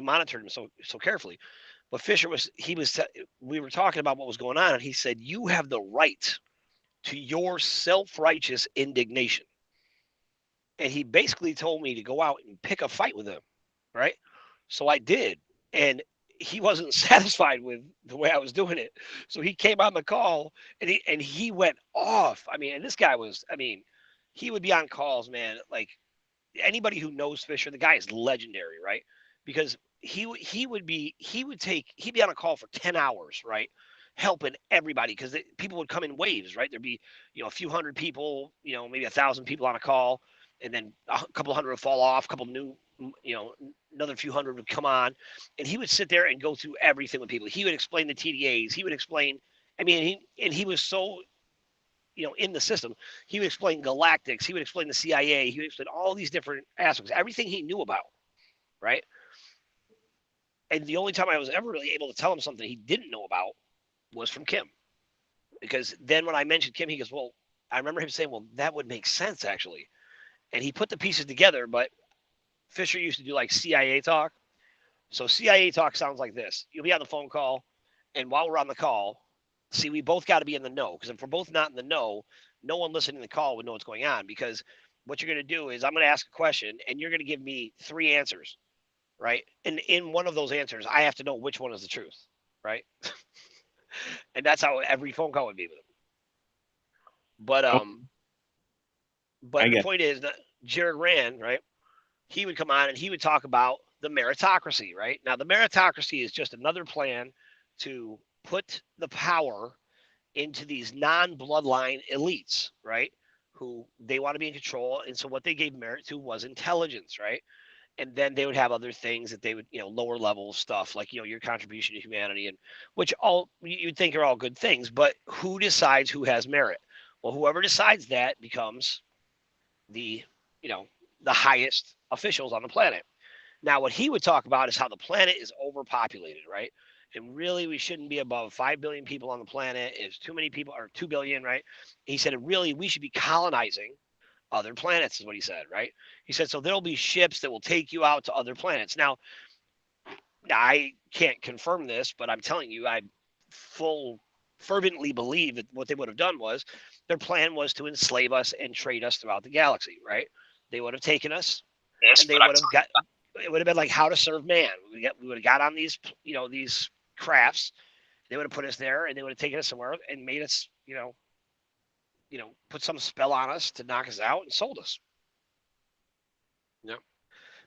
monitored him so carefully. But Fisher we were talking about what was going on, and he said, "You have the right to your self-righteous indignation." And he basically told me to go out and pick a fight with him, right? So I did, and he wasn't satisfied with the way I was doing it. So he came on the call, and he went off. I mean, and this guy was, I mean, he would be on calls, man. Like, anybody who knows Fisher, the guy is legendary, right? Because he'd be on a call for 10 hours, right? Helping everybody because people would come in waves, right? There'd be, a few hundred people, maybe 1,000 people on a call, and then a couple hundred would fall off, a couple new, another few hundred would come on, and he would sit there and go through everything with people. He would explain the TDAs. He would explain, I mean, he was so, in the system. He would explain galactics. He would explain the CIA. He would explain all these different aspects, everything he knew about, right? And the only time I was ever really able to tell him something he didn't know about was from Kim. Because then when I mentioned Kim, he goes, well, I remember him saying, well, that would make sense, actually. And he put the pieces together, but Fisher used to do like CIA talk. So CIA talk sounds like this. You'll be on the phone call, and while we're on the call, see, we both got to be in the know, because if we're both not in the know, no one listening to the call would know what's going on, because what you're going to do is I'm going to ask a question, and you're going to give me 3 answers, right? And in one of those answers, I have to know which one is the truth, right? And that's how every phone call would be with him. But the point is that Jared Rand, right? He would come on and he would talk about the meritocracy, right? Now, the meritocracy is just another plan to put the power into these non-bloodline elites, right? Who they want to be in control. And so what they gave merit to was intelligence, right? And then they would have other things that they would, lower level stuff like, your contribution to humanity, and which all you'd think are all good things. But who decides who has merit? Well, whoever decides that becomes the, the highest officials on the planet. Now, what he would talk about is how the planet is overpopulated, right? And really, we shouldn't be above 5 billion people on the planet. It's too many people, or 2 billion, right? He said, really, we should be colonizing other planets, is what he said, right? He said, so there'll be ships that will take you out to other planets. Now, I can't confirm this, but I'm telling you, I fervently believe that what they would have done was their plan was to enslave us and trade us throughout the galaxy, right? They would have taken us, and they would have got. It would have been like How to Serve Man. We would have got on these, these crafts. They would have put us there, and they would have taken us somewhere and made us, put some spell on us to knock us out and sold us.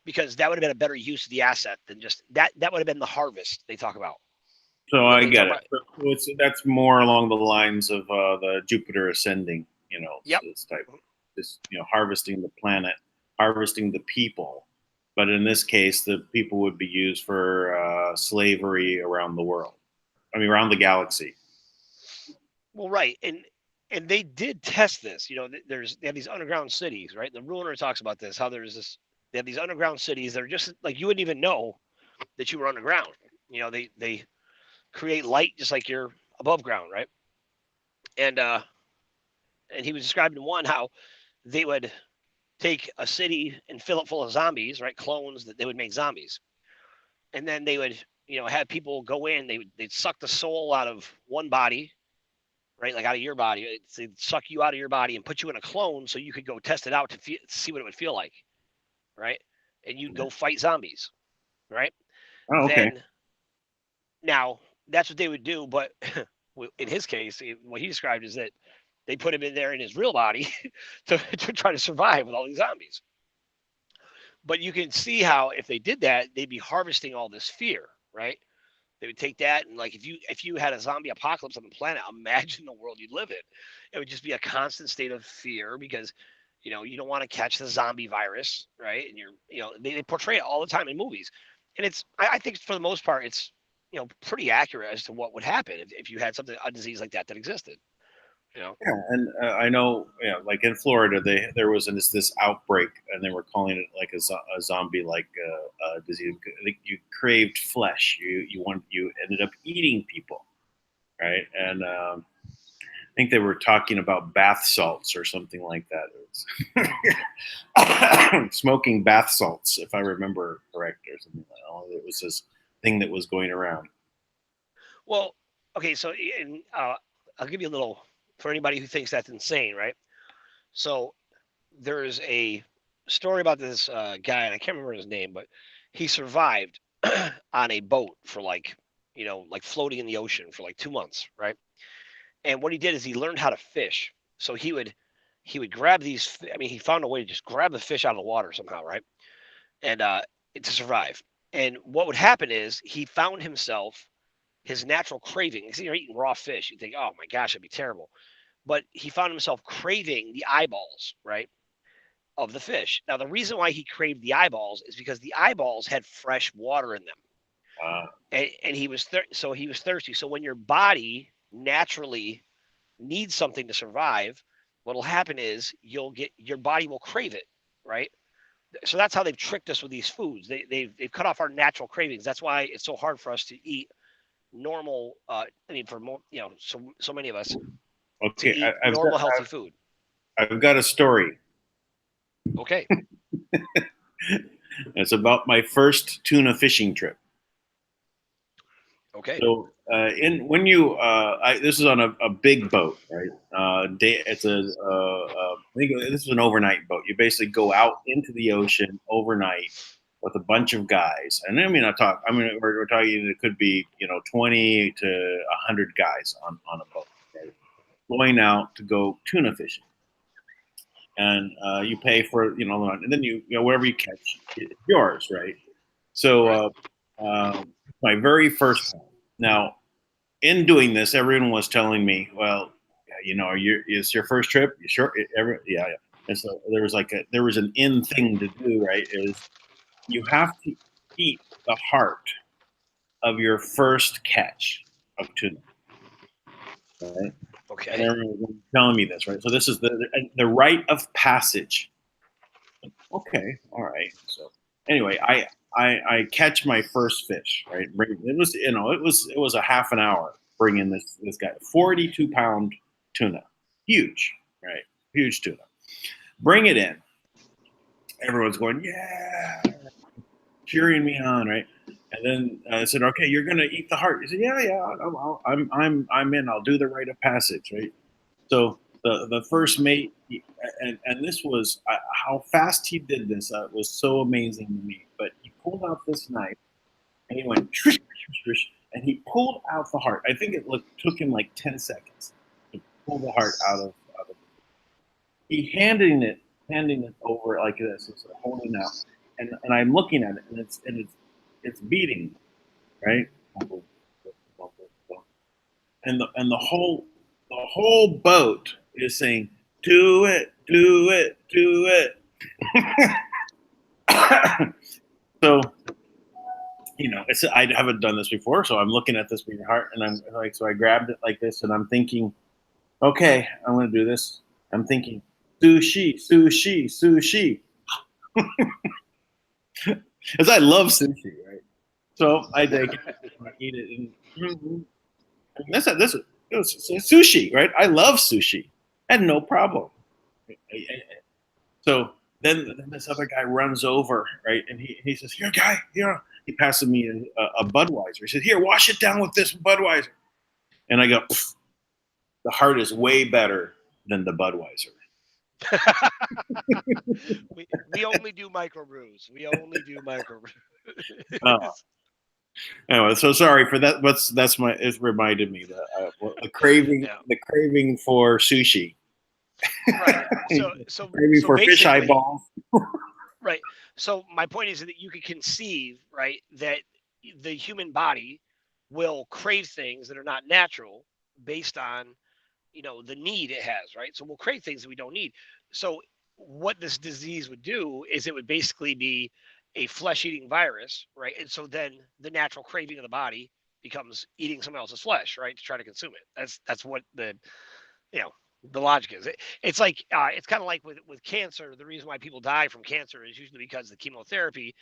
Because that would have been a better use of the asset than just that. That would have been the harvest they talk about. So I get it. So that's more along the lines of the Jupiter ascending, Yep. this harvesting the planet, harvesting the people. But in this case, the people would be used for slavery around the world. I mean, around the galaxy. Well, right, and they did test this. They have these underground cities, right? The Ruiner talks about this. How they have these underground cities that are just like you wouldn't even know that you were underground. They create light just like you're above ground, right? And he was describing one how they would take a city and fill it full of zombies, right? Clones that they would make zombies, and then they would have people go in. They'd suck the soul out of one body, right? Like out of your body. They'd suck you out of your body and put you in a clone so you could go test it out to see what it would feel like, right? And you'd go fight zombies, right? Oh, okay. Then now that's what they would do, but in his case, what he described is that they put him in there in his real body to try to survive with all these zombies. But you can see how if they did that, they'd be harvesting all this fear, right? They would take that and like if you had a zombie apocalypse on the planet, imagine the world you'd live in. It would just be a constant state of fear because you don't want to catch the zombie virus, right? And they portray it all the time in movies, and I think for the most part it's pretty accurate as to what would happen if you had a disease like that existed. Yeah, and I know, like in Florida, there was this outbreak, and they were calling it like a zombie like disease. You craved flesh. You ended up eating people, right? And I think they were talking about bath salts or something like that. Smoking bath salts, if I remember correct, or something like that. It was this thing that was going around. Well, okay, so I'll give you a little for anybody who thinks that's insane, right? So there's a story about this guy, and I can't remember his name, but he survived on a boat for like floating in the ocean for like 2 months, right? And what he did is he learned how to fish. So he would grab these. I mean, he found a way to just grab the fish out of the water somehow, right? And to survive. And what would happen is he found himself his natural craving. Because you're eating raw fish, you think, oh my gosh, it'd be terrible. But he found himself craving the eyeballs, right, of the fish. Now, the reason why he craved the eyeballs is because the eyeballs had fresh water in them, and he was so he was thirsty. So when your body naturally needs something to survive, what'll happen is your body will crave it, right? So that's how they've tricked us with these foods. They've cut off our natural cravings. That's why it's so hard for us to eat normal. I mean, for more, so many of us to eat normal, healthy food. I've got a story. Okay. It's about my first tuna fishing trip. Okay. So when you this is on a big boat, right? It's I think this is an overnight boat. You basically go out into the ocean overnight with a bunch of guys, and I mean we're talking it could be 20 to 100 guys on a boat, right? Going out to go tuna fishing. And you pay for and then wherever you catch, it's yours, right? So my very first time. Now, in doing this, everyone was telling me, "Well, it's your first trip. You sure? Yeah." And so there was an in thing to do, right? Is you have to eat the heart of your first catch of tuna, right? Okay. And everyone was telling me this, right? So this is the rite of passage. Okay, all right. So anyway, I catch my first fish. Right, it was a half an hour bringing this guy 42-pound tuna, huge, right, huge tuna. Bring it in. Everyone's going, yeah, cheering me on, right? And then I said, okay, you're gonna eat the heart. He said, yeah, I'm in. I'll do the rite of passage, right? So the first mate, and this was how fast he did this was so amazing to me. But he pulled out this knife and he went trish, trish, trish, and he pulled out the heart. I think took him like 10 seconds to pull the heart out of it. He handing it over like this, it's holding out, and I'm looking at it, and it's beating, right? And the whole boat is saying, "Do it, do it, do it." So, I haven't done this before, so I'm looking at this with your heart, and I'm like, so I grabbed it like this, and I'm thinking, okay, I'm going to do this. I'm thinking, sushi, sushi, sushi, because I love sushi, right? So I take it, I eat it, and this It was sushi, right? I love sushi. I had no problem. So then this other guy runs over, right? And he says, "Here, guy, here." He passes me a Budweiser. He said, "Here, wash it down with this Budweiser." And I go, "The heart is way better than the Budweiser." we only do microbrews. We only do microbrews. Anyway, so sorry for that. That's my. It reminded me that the craving for sushi. Right. So craving for fish eyeballs. Right. So my point is that you could conceive, right, that the human body will crave things that are not natural based on, the need it has, right? So we'll crave things that we don't need. So what this disease would do is it would basically be a flesh-eating virus, right? And so then the natural craving of the body becomes eating someone else's flesh, right, to try to consume it. That's what the logic is. It's like it's kind of like with cancer. The reason why people die from cancer is usually because the chemotherapy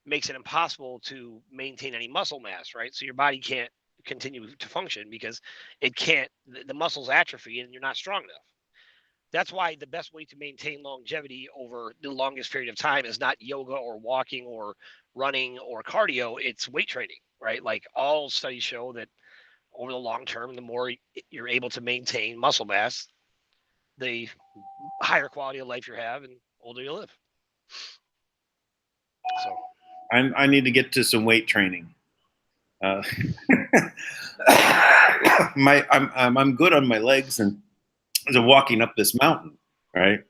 makes it impossible to maintain any muscle mass, right? So your body can't continue to function because it can't. The muscles atrophy and you're not strong enough. That's why the best way to maintain longevity over the longest period of time is not yoga or walking or running or cardio. It's weight training, right? Like all studies show that over the long term, the more you're able to maintain muscle mass, the higher quality of life you have and older you live. So I need to get to some weight training. I'm good on my legs and as I'm walking up this mountain, right?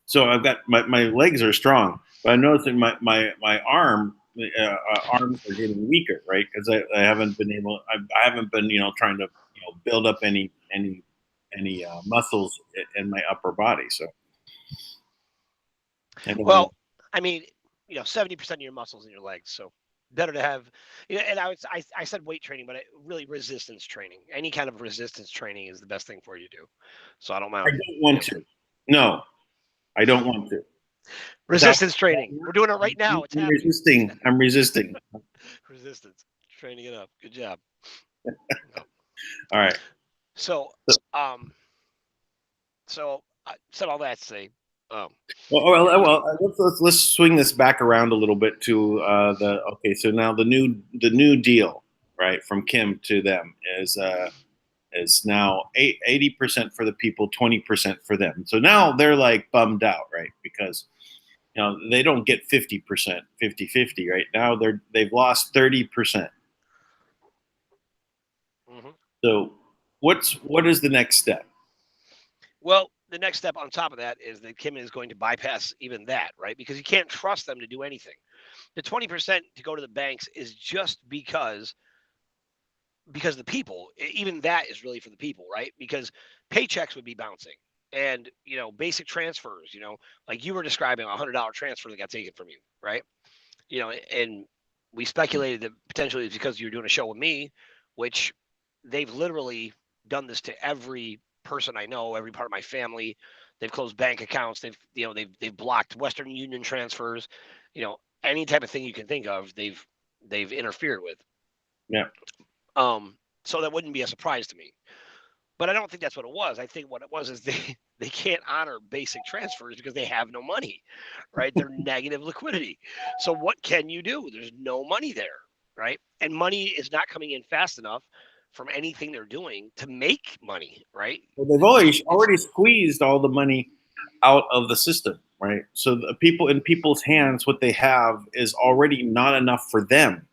So I've got my legs are strong, but I noticed that my arms are getting weaker, right? Because I haven't been I haven't been trying to build up any muscles in my upper body. So well, I mean, 70% of your muscles in your legs, so better to have. And I said weight training, but really resistance training. Any kind of resistance training is the best thing for you to do. So I don't mind. I don't want to. No, I don't want to. Resistance training. We're doing it right now. It's happening. Resisting. I'm resisting. Resistance. Training it up. Good job. All right. So I said all that to say. Let's swing this back around a little bit to So now the new deal, right, from Kim to them is now 80% for the people, 20% for them. So now they're like bummed out, right, because they don't get 50%, 50-50 right now. They've lost 30%. Mm-hmm. So what is the next step? Well, the next step on top of that is that Kim is going to bypass even that, right? Because you can't trust them to do anything. The 20% to go to the banks is just because the people, even that is really for the people, right? Because paychecks would be bouncing and, basic transfers, like you were describing a $100 transfer that got taken from you, right? And we speculated that potentially it's because you're doing a show with me, which they've literally done this to every person I know, every part of my family. They've closed bank accounts. They've blocked Western Union transfers. Any type of thing you can think of, they've interfered with. Yeah. So that wouldn't be a surprise to me. But I don't think that's what it was. I think what it was is they can't honor basic transfers because they have no money, right? They're negative liquidity. So what can you do? There's no money there, right? And money is not coming in fast enough from anything they're doing to make money, right? Well, they've already squeezed all the money out of the system, right? So the people in people's hands, what they have is already not enough for them.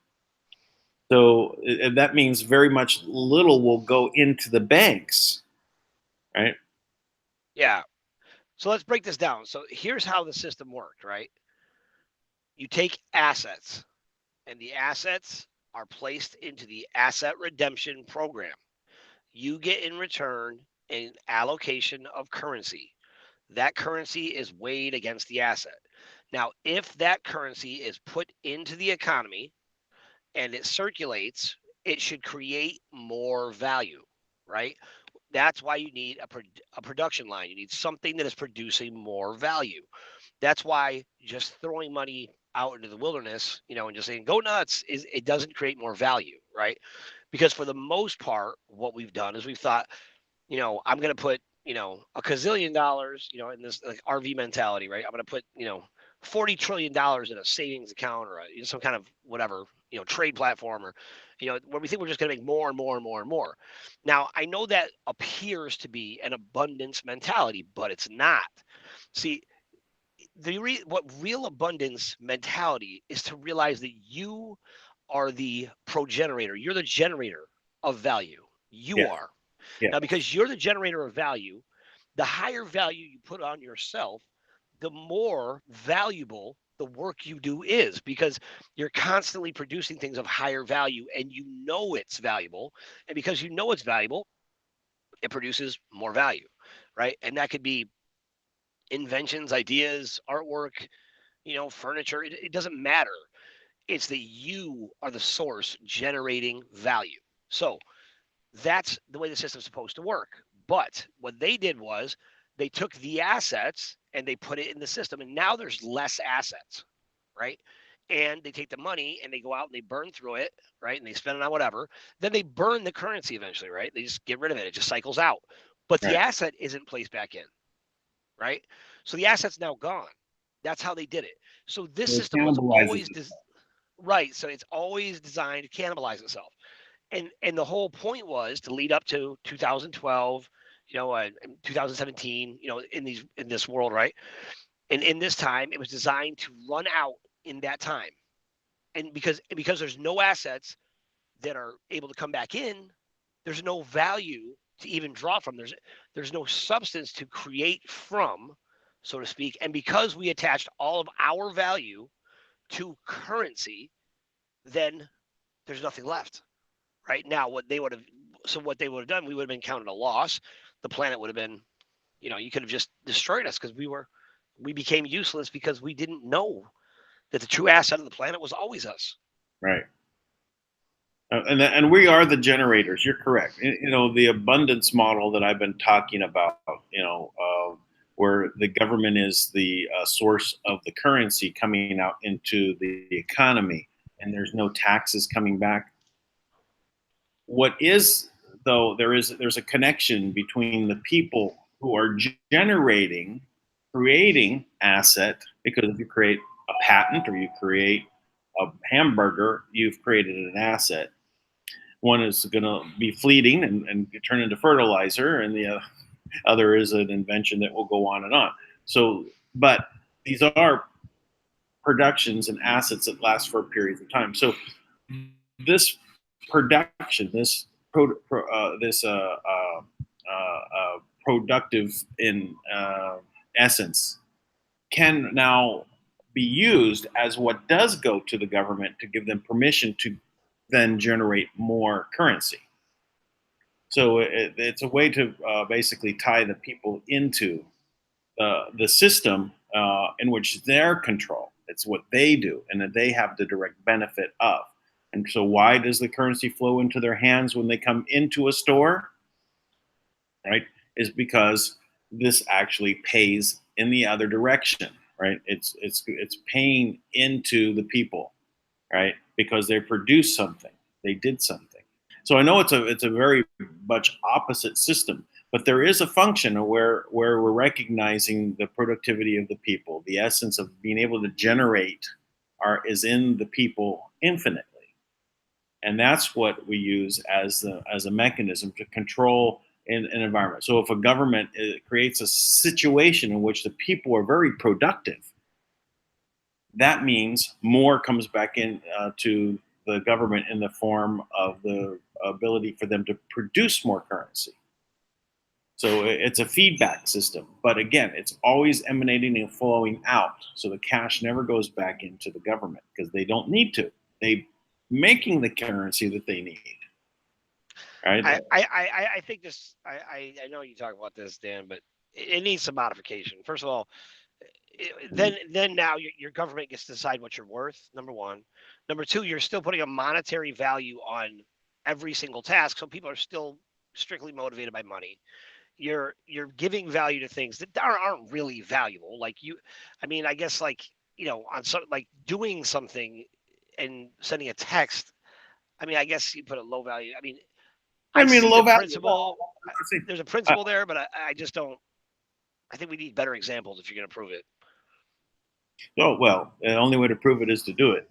So that means very much little will go into the banks, right? Yeah. So let's break this down. So here's how the system worked, right? You take assets, and the assets are placed into the asset redemption program. You get in return an allocation of currency. That currency is weighed against the asset. Now, if that currency is put into the economy and it circulates, it should create more value, right? That's why you need a production line. You need something that is producing more value. That's why just throwing money out into the wilderness, and just saying go nuts it doesn't create more value, right? Because for the most part, what we've done is we've thought, I'm going to put, a gazillion dollars, in this like RV mentality, right? I'm going to put, $40 trillion in a savings account or some kind of whatever, trade platform or, where we think we're just going to make more and more and more and more. Now, I know that appears to be an abundance mentality, but it's not. See, what real abundance mentality is to realize that you are the progenerator. You're the generator of value. You are. Yeah. Now, because you're the generator of value, the higher value you put on yourself, the more valuable the work you do is, because you're constantly producing things of higher value and you know it's valuable. And because you know it's valuable, it produces more value, right? And that could be inventions, ideas, artwork, furniture. It doesn't matter. It's that you are the source generating value. So that's the way the system's supposed to work. But what they did was they took the assets and they put it in the system, and now there's less assets, right? And they take the money and they go out and they burn through it, right? And they spend it on whatever. Then they burn the currency eventually, right? They just get rid of it. It just cycles out. But the asset isn't placed back in, right? So the asset's now gone. That's how they did it. So this system was always right. So it's always designed to cannibalize itself. And the whole point was to lead up to 2012, 2017, in this world, right? And in this time, it was designed to run out in that time. And because there's no assets that are able to come back in, there's no value to even draw from. There's no substance to create from, so to speak. And because we attached all of our value to currency, then there's nothing left. Right now, what they would have done, we would have been counted a loss. The planet would have been, you could have just destroyed us because we became useless because we didn't know that the true asset of the planet was always us. Right. And we are the generators. You're correct. The abundance model that I've been talking about, where the government is the source of the currency coming out into the economy, and there's no taxes coming back. What is, though, there's a connection between the people who are creating asset, because if you create a patent or you create a hamburger, you've created an asset. One is going to be fleeting and turn into fertilizer, and the other is an invention that will go on and on. So, but these are productions and assets that last for periods of time. So, this production, this productive in essence, can now be used as what does go to the government to give them permission to then generate more currency. So it's a way to basically tie the people into the system in which they're control. It's what they do and that they have the direct benefit of. And so why does the currency flow into their hands when they come into a store? Right? Is because this actually pays in the other direction, right? It's paying into the people, right? Because they produced something, they did something. So I know it's a very much opposite system, but there is a function where we're recognizing the productivity of the people, the essence of being able to generate is in the people infinitely, and that's what we use as a mechanism to control an environment. So if a government creates a situation in which the people are very productive, that means more comes back in to the government in the form of the ability for them to produce more currency. So it's a feedback system. But again, it's always emanating and flowing out. So the cash never goes back into the government because they don't need to. They making the currency that they need. Right? I think this. I know you talk about this, Dan, but it needs some modification. First of all, then now your government gets to decide what you're worth. Number one. Number two, you're still putting a monetary value on every single task, so people are still strictly motivated by money. You're giving value to things that aren't really valuable. Like I guess on some like doing something and sending a text. I mean, I guess you put a low value. I mean, I mean, see low the value. principle. There's a principle Uh, there, but I just don't. I think we need better examples if you're going to prove it. Oh well, the only way to prove it is to do it.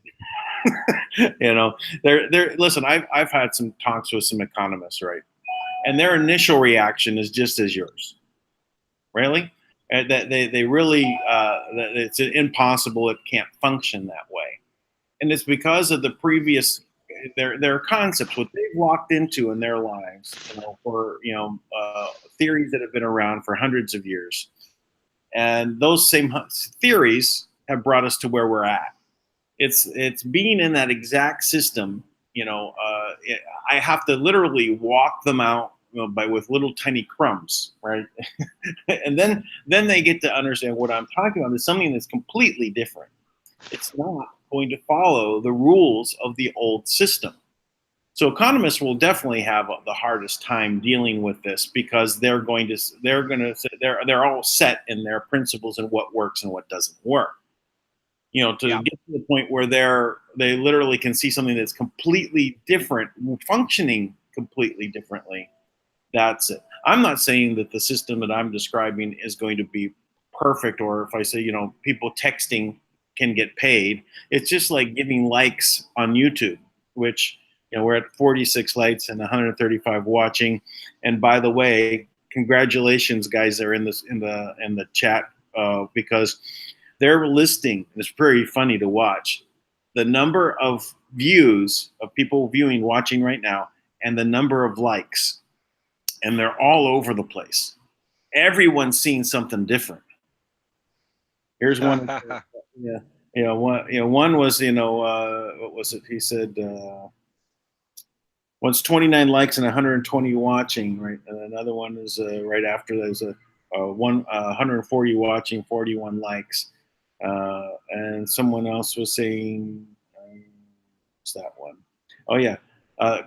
You know, there. Listen, I've had some talks with some economists, right? And their initial reaction is just as yours. Really, that they really that it's impossible. It can't function that way, and it's because of the previous their concepts, what they've walked into in their lives, for theories that have been around for hundreds of years, and those same theories have brought us to where we're at. It's being in that exact system. I have to literally walk them out, by with little tiny crumbs, right? And then they get to understand what I'm talking about is something that's completely different. It's not going to follow the rules of the old system. So economists will definitely have the hardest time dealing with this because they're all set in their principles and what works and what doesn't work. To get to the point where they literally can see something that's completely different, functioning completely differently. That's it. I'm not saying that the system that I'm describing is going to be perfect, or if I say, people texting can get paid, it's just like giving likes on YouTube, which, we're at 46 likes and 135 watching. And by the way, congratulations, guys, that are in the chat, because they're listing. It's pretty funny to watch the number of views of people watching right now, and the number of likes, and they're all over the place. Everyone's seeing something different. Here's one. Yeah, one was, what was it? He said, one's 29 likes and 120 watching, right? And another one is right after there's a 140 watching, 41 likes. And someone else was saying, what's that one? Oh yeah,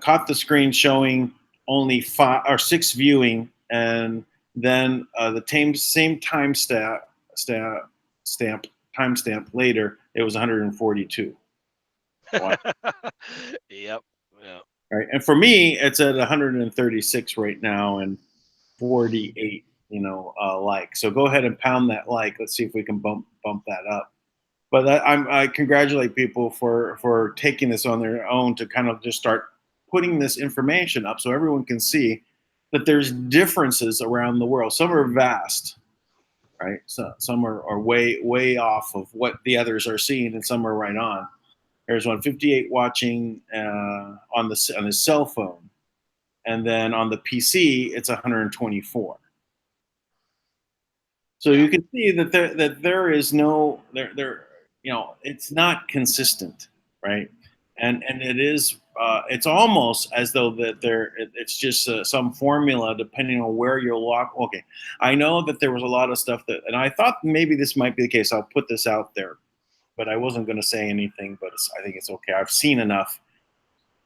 caught the screen showing only 5 or 6 viewing, and then the same timestamp later, it was 142. Wow. Yep. Yeah. Right, and for me, it's at 136 right now and 48. Like. So go ahead and pound that like. Let's see if we can bump that up. But I congratulate people for taking this on their own to kind of just start putting this information up so everyone can see that there's differences around the world. Some are vast, right? So some are way off of what the others are seeing, and some are right on. There's 158 watching on the cell phone, and then on the PC it's 124. So you can see that there is no it's not consistent, right? And it is it's almost as though that it's just some formula depending on where you're locked. Okay, I know that there was a lot of stuff and I thought maybe this might be the case. I'll put this out there, but I wasn't going to say anything. But I think it's okay. I've seen enough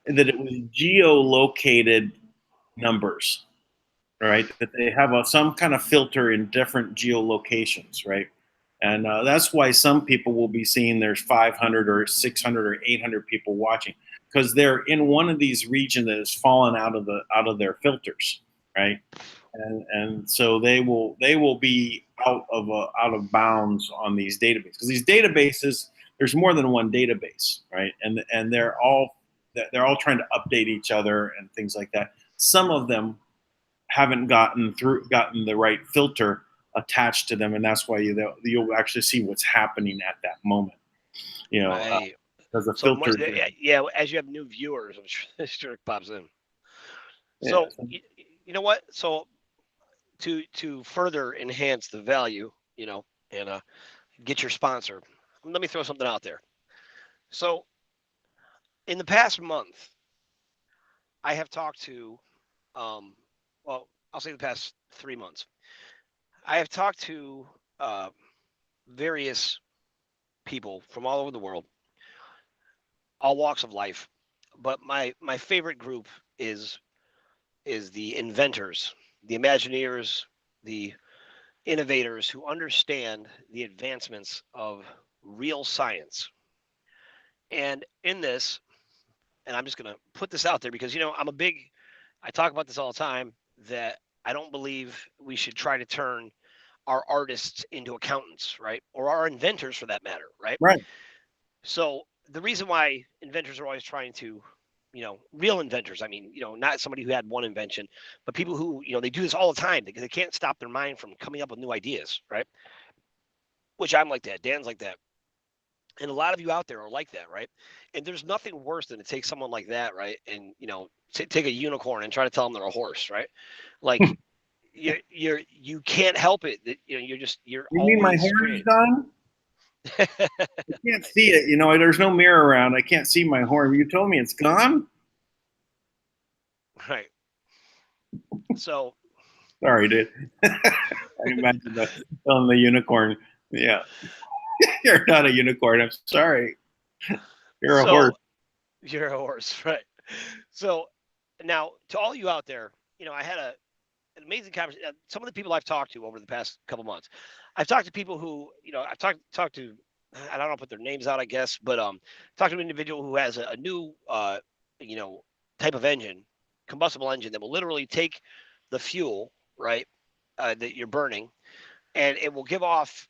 that it was geolocated numbers, right? That they have some kind of filter in different geolocations, right? And that's why some people will be seeing there's 500 or 600 or 800 people watching, because they're in one of these regions that has fallen out of their filters, right? And so they will be out of bounds on these databases, because these databases, there's more than one database, right? And they're all trying to update each other and things like that. Some of them haven't gotten the right filter attached to them, and that's why you'll actually see what's happening at that moment. Right. Because the filter. Yeah, as you have new viewers, I'm sure it pops in. Yeah. So you know what? So to further enhance the value, and get your sponsor, let me throw something out there. So in the past month, I have talked to, well, I'll say the past 3 months, I have talked to various people from all over the world, all walks of life. But my favorite group is the inventors, the Imagineers, the innovators who understand the advancements of real science. And in this, and I'm just going to put this out there because, I talk about this all the time, that I don't believe we should try to turn our artists into accountants, right? Or our inventors for that matter, right? Right. So the reason why inventors are always trying to, real inventors, I mean, not somebody who had one invention, but people who, they do this all the time because they can't stop their mind from coming up with new ideas, right? Which I'm like that. Dan's like that. And a lot of you out there are like that, right? And there's nothing worse than to take someone like that, right? And, take a unicorn and try to tell them they're a horse, right? Like, you can't help it. That you're You mean my always hair is screaming. done? I can't see it. There's no mirror around. I can't see my horn. You told me it's gone? Right. So sorry, dude. I imagine telling the unicorn, yeah, you're not a unicorn. I'm sorry. You're a horse. You're a horse, right? So now to all you out there, I had an amazing conversation. Some of the people I've talked to over the past couple months, I've talked to people who, I've talked to, I don't know, put their names out, I guess, but talked to an individual who has a new, type of engine, combustible engine that will literally take the fuel, right, that you're burning, and it will give off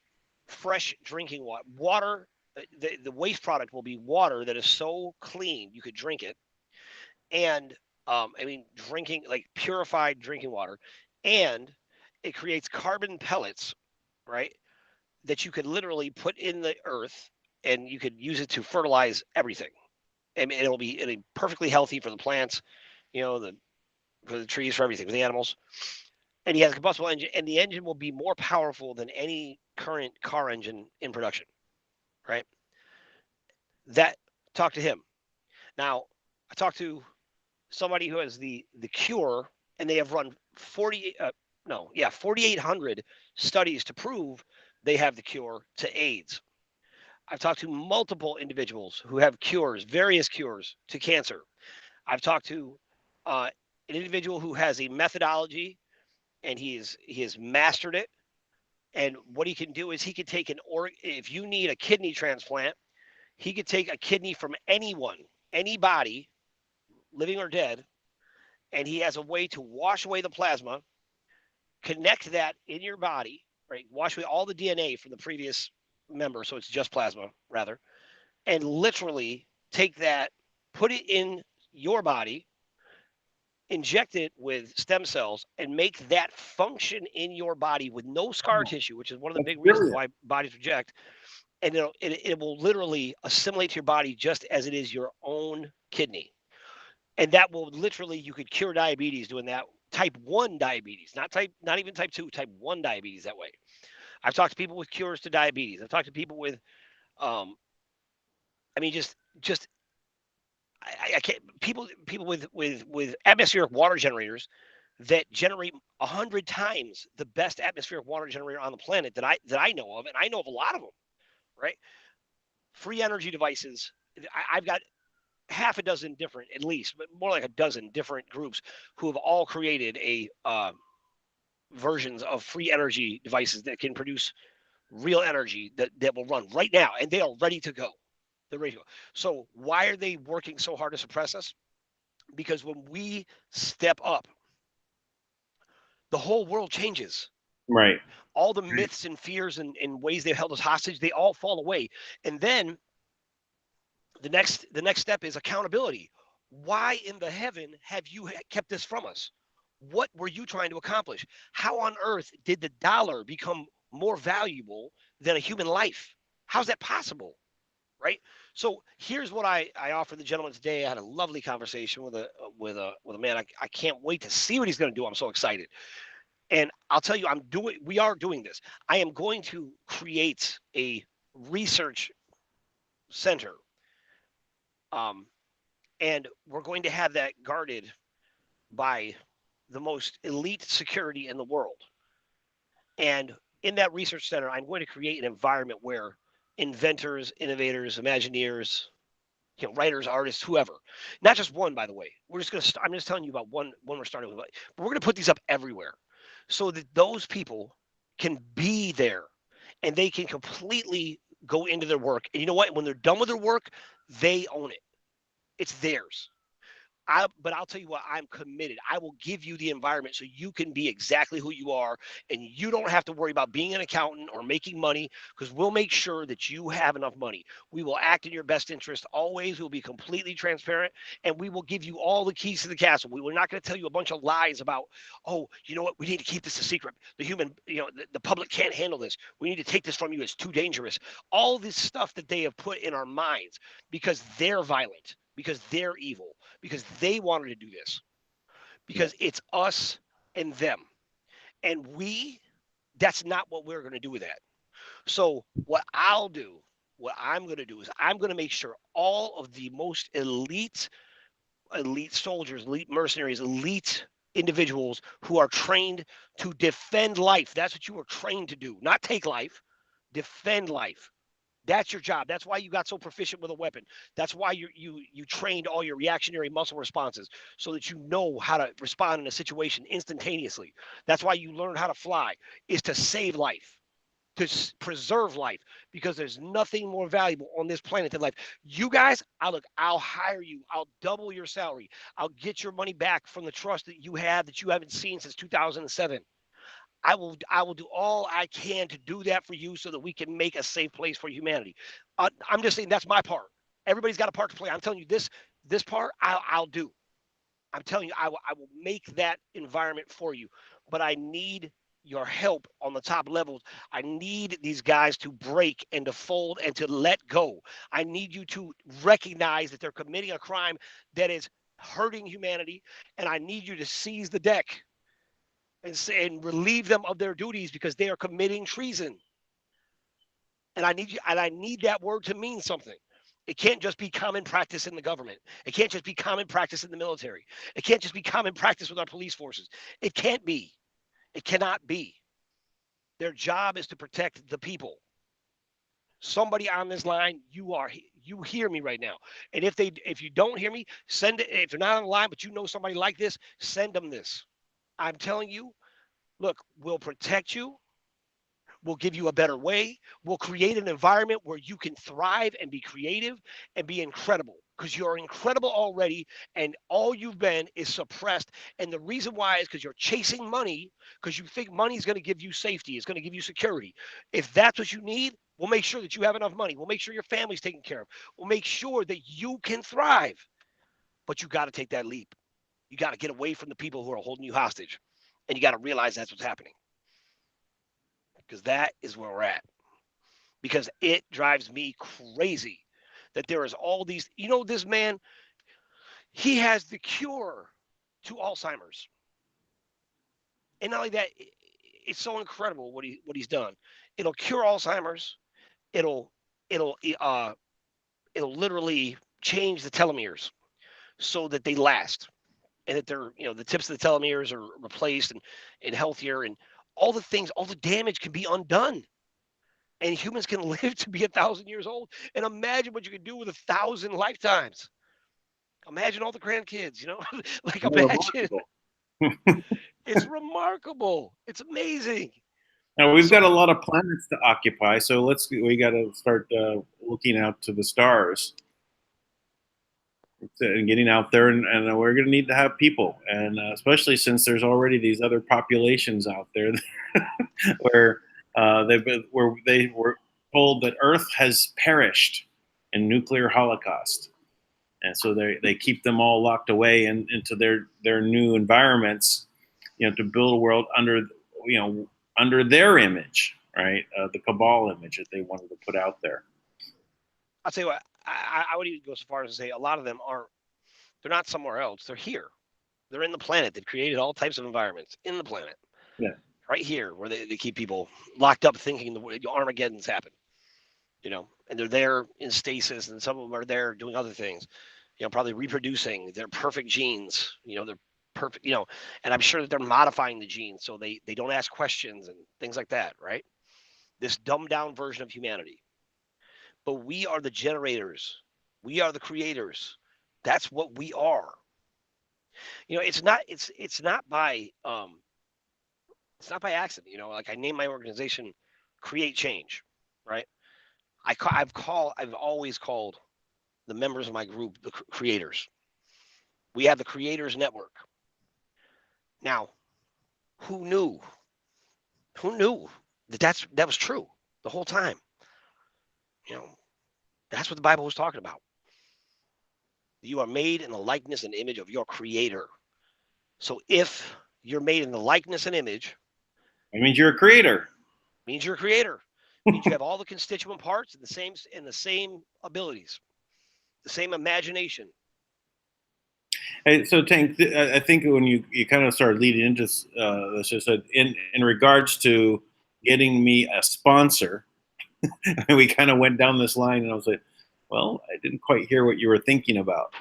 fresh drinking water. The waste product will be water that is so clean you could drink it, and drinking, like, purified drinking water, and it creates carbon pellets, right, that you could literally put in the earth, and you could use it to fertilize everything. And it'll be perfectly healthy for the plants, for the trees, for everything, for the animals. And he has a combustible engine, and the engine will be more powerful than any current car engine in production, right? That Talk to him. Now, I talked to somebody who has the cure, and they have run 4,800 studies to prove they have the cure to AIDS. I've talked to multiple individuals who have cures, various cures to cancer. I've talked to an individual who has a methodology, and he has mastered it. And what he can do is he could take if you need a kidney transplant, he could take a kidney from anyone, anybody, living or dead, and he has a way to wash away the plasma, connect that in your body, right? Wash away all the DNA from the previous member, so it's just plasma, rather, and literally take that, put it in your body, inject it with stem cells, and make that function in your body with no scar tissue, which is one of the That's big reasons brilliant. why bodies reject. And it will literally assimilate to your body just as it is your own kidney. And that will literally, you could cure diabetes doing that. Type 1 diabetes, not even type 2, type 1 diabetes that way. I've talked to people with cures to diabetes. I've talked to people with, um, just I can't, people with atmospheric water generators that generate 100 times the best atmospheric water generator on the planet that I know of, and I know of a lot of them, right? Free energy devices. I've got half a dozen different, at least, but more like a dozen different groups who have all created a versions of free energy devices that can produce real energy that will run right now, and they are ready to go. They're ready to go. So why are they working so hard to suppress us? Because when we step up, the whole world changes. Right. All the myths and fears and ways they've held us hostage, they all fall away. And then the next step is accountability. Why in the heaven have you kept this from us? What were you trying to accomplish? How on earth did the dollar become more valuable than a human life? How's that possible? Right. So here's what I offer the gentleman today. I had a lovely conversation with a man. I can't wait to see what he's going to do. I'm so excited. And I'll tell you, we are doing this. I am going to create a research center. Um, and we're going to have that guarded by the most elite security in the world. And in that research center, I'm going to create an environment where inventors, innovators, imagineers, writers, artists, whoever, not just one, by the way. I'm just telling you about one we're starting with, but we're going to put these up everywhere so that those people can be there and they can completely go into their work. And you know what? When they're done with their work, they own it. It's theirs. But I'll tell you what, I'm committed. I will give you the environment so you can be exactly who you are, and you don't have to worry about being an accountant or making money, because we'll make sure that you have enough money. We will act in your best interest always. We'll be completely transparent, and we will give you all the keys to the castle. We're not going to tell you a bunch of lies about, oh, you know what, we need to keep this a secret. The public can't handle this. We need to take this from you. It's too dangerous. All this stuff that they have put in our minds because they're violent, because they're evil, because they wanted to do this, because it's us and them. And that's not what we're going to do with that. So what I'm going to do is I'm going to make sure all of the most elite soldiers, elite mercenaries, elite individuals who are trained to defend life. That's what you were trained to do, not take life, defend life. That's your job. That's why you got so proficient with a weapon. That's why you trained all your reactionary muscle responses so that you know how to respond in a situation instantaneously. That's why you learn how to fly, is to save life, to preserve life, because there's nothing more valuable on this planet than life. You guys, I'll hire you. I'll double your salary. I'll get your money back from the trust that you have that you haven't seen since 2007. I will do all I can to do that for you so that we can make a safe place for humanity. I'm just saying that's my part. Everybody's got a part to play. I'm telling you this part I'll do. I'm telling you I will make that environment for you. But I need your help on the top levels. I need these guys to break and to fold and to let go. I need you to recognize that they're committing a crime that is hurting humanity, and I need you to seize the deck and relieve them of their duties because they are committing treason. And I need that word to mean something. It can't just be common practice in the government. It can't just be common practice in the military. It can't just be common practice with our police forces. It can't be. It cannot be. Their job is to protect the people. Somebody on this line, you hear me right now. And if you don't hear me, send it. If you're not on the line, but you know somebody like this, send them this. I'm telling you, look, we'll protect you. We'll give you a better way. We'll create an environment where you can thrive and be creative and be incredible, because you're incredible already. And all you've been is suppressed. And the reason why is because you're chasing money, because you think money is going to give you safety, it's going to give you security. If that's what you need, we'll make sure that you have enough money. We'll make sure your family's taken care of. We'll make sure that you can thrive. But you got to take that leap. You got to get away from the people who are holding you hostage. And you got to realize that's what's happening, because that is where we're at. Because it drives me crazy that there is all these, this man, he has the cure to Alzheimer's. And not only that, it's so incredible what he's done. It'll cure Alzheimer's. It'll it'll uh it'll literally change the telomeres so that they last, and that they're, the tips of the telomeres are replaced and healthier, and all the damage can be undone, and humans can live to be 1,000 years old. And imagine what you could do with 1,000 lifetimes. Imagine all the grandkids, like imagine. It's remarkable. It's amazing. Now we've got a lot of planets to occupy, so we got to start looking out to the stars and getting out there, and we're going to need to have people, and especially since there's already these other populations out there where they were told that Earth has perished in nuclear holocaust, and so they keep them all locked away into their new environments, to build a world under their image, right? The cabal image that they wanted to put out there. I'll tell you what, I would even go so far as to say a lot of them they're not somewhere else. They're here. They're in the planet. They've created all types of environments in the planet. Yeah. Right here, where they keep people locked up thinking the Armageddon's happened. And they're there in stasis, and some of them are there doing other things, probably reproducing their perfect genes, they're perfect, and I'm sure that they're modifying the genes so they don't ask questions and things like that, right? This dumbed down version of humanity. But we are the generators. We are the creators. That's what we are. It's not by accident. Like I named my organization Create Change, right? I've always called the members of my group, the creators. We have the Creators Network. Now, who knew? Who knew that was true the whole time? That's what the Bible was talking about. You are made in the likeness and image of your Creator. So if you're made in the likeness and image, it means you're a creator. Means you're a creator. Means you have all the constituent parts and the same abilities, the same imagination. Hey, so Tank, I think when you kind of started leading into this, just in regards to getting me a sponsor, and we kind of went down this line, and I was like, well, I didn't quite hear what you were thinking about.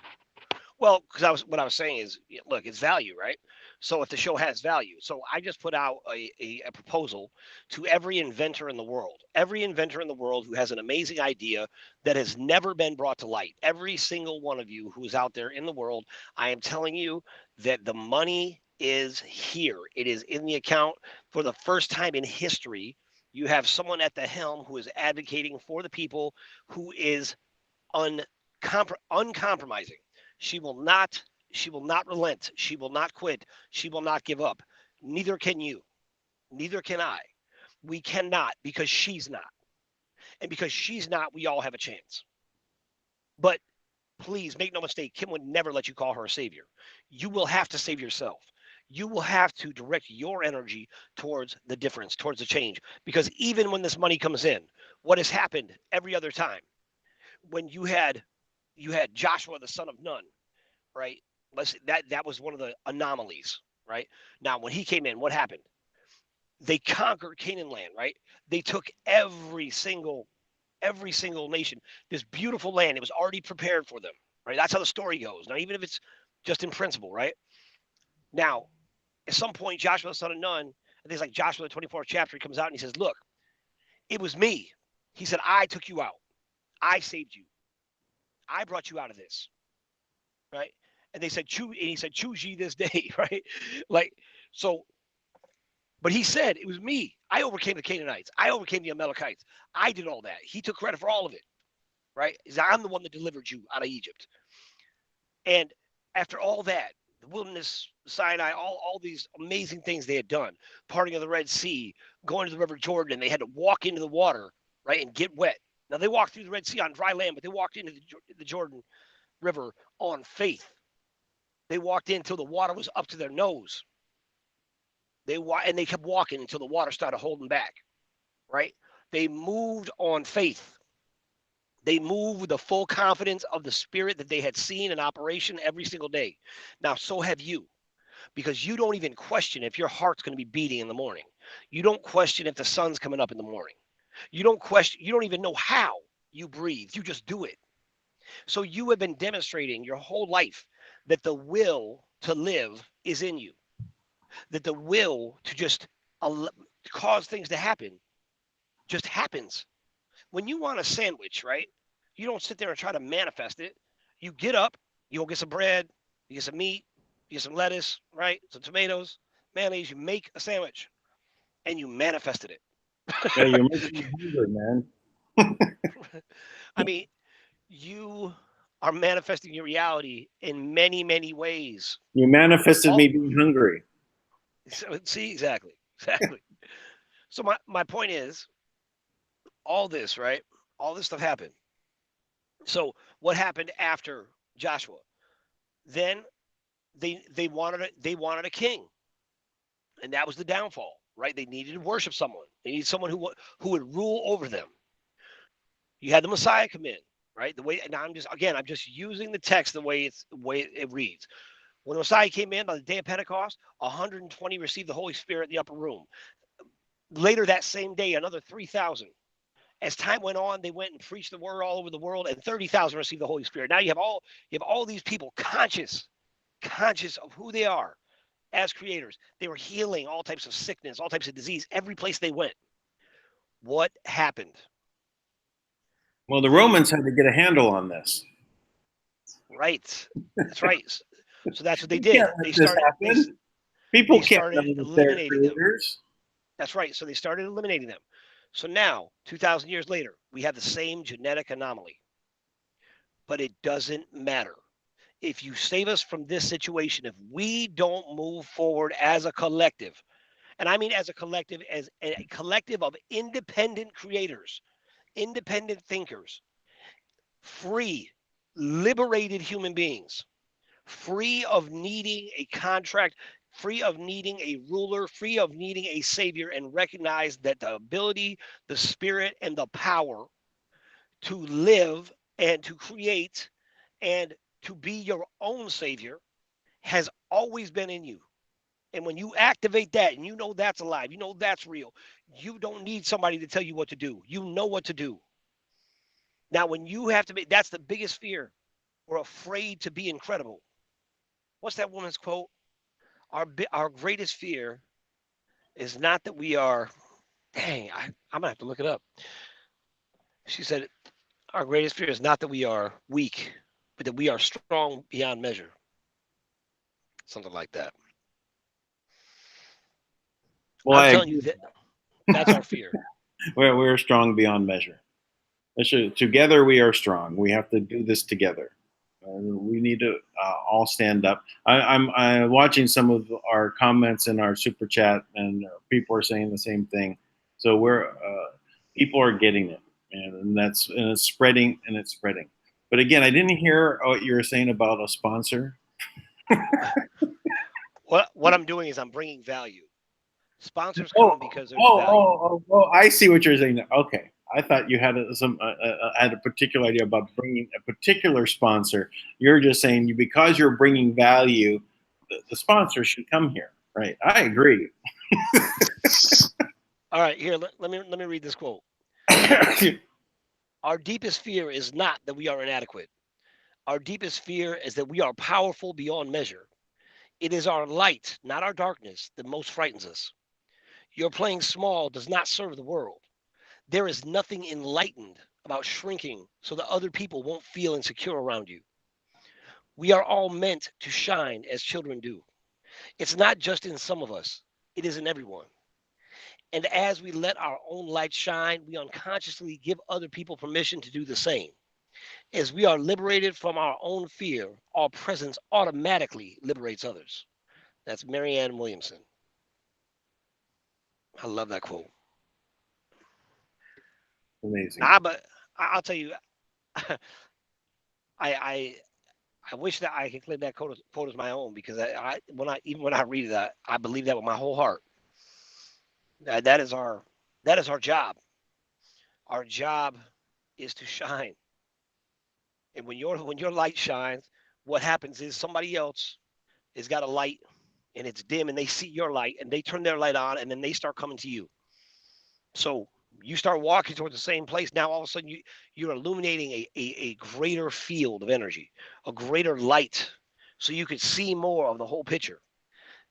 Well, because what I was saying is, look, it's value, right? So if the show has value, so I just put out a proposal to every inventor in the world, who has an amazing idea that has never been brought to light. Every single one of you who is out there in the world, I am telling you that the money is here. It is in the account for the first time in history. You have someone at the helm who is advocating for the people, who is uncompromising. She will not relent. She will not quit. She will not give up. Neither can you. Neither can I. We cannot, because she's not. And because she's not, we all have a chance. But please make no mistake, Kim would never let you call her a savior. You will have to save yourself. You will have to direct your energy towards the difference, towards the change. Because even when this money comes in, what has happened every other time, when you had Joshua, the son of Nun, right? That was one of the anomalies, right? Now, when he came in, what happened? They conquered Canaan land, right? They took every single nation, this beautiful land. It was already prepared for them, right? That's how the story goes. Now, even if it's just in principle, right? Now, at some point, Joshua, the son of Nun, I think it's like Joshua, the 24th chapter, he comes out and he says, look, it was me. He said, I took you out. I saved you. I brought you out of this, right? And they said, choose ye this day, right? Like, so, but he said, it was me. I overcame the Canaanites. I overcame the Amalekites. I did all that. He took credit for all of it, right? He said, I'm the one that delivered you out of Egypt. And after all that, the wilderness, Sinai, all these amazing things they had done, parting of the Red Sea, going to the River Jordan, and they had to walk into the water, right, and get wet. Now, they walked through the Red Sea on dry land, but they walked into the Jordan River on faith. They walked in until the water was up to their nose. And they kept walking until the water started holding back, right? They moved on faith. They moved with the full confidence of the Spirit that they had seen in operation every single day. Now, so have you, because you don't even question if your heart's going to be beating in the morning. You don't question if the sun's coming up in the morning. You don't even know how you breathe. You just do it. So you have been demonstrating your whole life that the will to live is in you, that the will to just cause things to happen just happens. When you want a sandwich, right, you don't sit there and try to manifest it. You get up, you go get some bread, you get some meat, you get some lettuce, right, some tomatoes, mayonnaise, you make a sandwich, and you manifested it. Yeah, you're making me hungry, man. I mean, you are manifesting your reality in many, many ways. You manifested me being hungry. So, see, exactly. So my point is, all this, right? All this stuff happened. So what happened after Joshua? Then they wanted a king, and that was the downfall, right? They needed to worship someone. They needed someone who would rule over them. You had the Messiah come in, right? The way, and I'm just using the text the way it reads. When the Messiah came in on the day of Pentecost, 120 received the Holy Spirit in the upper room. Later that same day, another 3,000. As time went on, they went and preached the word all over the world, and 30,000 received the Holy Spirit. Now you have all these people conscious of who they are as creators. They were healing all types of sickness, all types of disease, every place they went. What happened? Well, the Romans had to get a handle on this. Right. That's right. So that's what they did. They started. People can't know that they're creators. That's right. So they started eliminating them. So now, 2,000 years later, we have the same genetic anomaly. but it doesn't matter. If you save us from this situation, if we don't move forward as a collective, and I mean as a collective of independent creators, independent thinkers, free, liberated human beings, free of needing a contract, free of needing a ruler, free of needing a savior, and recognize that the ability, the spirit, and the power to live and to create and to be your own savior has always been in you. And when you activate that and you know that's alive, you know that's real, you don't need somebody to tell you what to do. You know what to do. Now, when you have to be, that's the biggest fear. We're afraid to be incredible. What's that woman's quote? Our greatest fear is not that we are, dang, I'm going to have to look it up. She said, our greatest fear is not that we are weak, but that we are strong beyond measure. Something like that. Well, I'm telling you that that's our fear. we're strong beyond measure. Together we are strong. We have to do this together. We need to all stand up. I'm watching some of our comments in our super chat, and people are saying the same thing. So people are getting it, and it's spreading and it's spreading. But again, I didn't hear what you were saying about a sponsor. What I'm doing is I'm bringing value. Sponsors come because there's value. I see what you're saying. Okay, I thought you had had a particular idea about bringing a particular sponsor. You're just saying because you're bringing value, the sponsor should come here, right? I agree. All right, here let me read this quote. Our deepest fear is not that we are inadequate. Our deepest fear is that we are powerful beyond measure. It is our light, not our darkness, that most frightens us. Your playing small does not serve the world. There is nothing enlightened about shrinking so that other people won't feel insecure around you. We are all meant to shine as children do. It's not just in some of us, it is in everyone. And as we let our own light shine, we unconsciously give other people permission to do the same. As we are liberated from our own fear, our presence automatically liberates others. That's Marianne Williamson. I love that quote. Amazing. Nah, but I'll tell you, I I wish that I could claim that quote as my own because even when I read that, I believe that with my whole heart. That is our job. Our job is to shine. And when your light shines, what happens is somebody else has got a light and it's dim and they see your light and they turn their light on and then they start coming to you. So you start walking towards the same place. Now all of a sudden you're illuminating a greater field of energy, a greater light. So you could see more of the whole picture.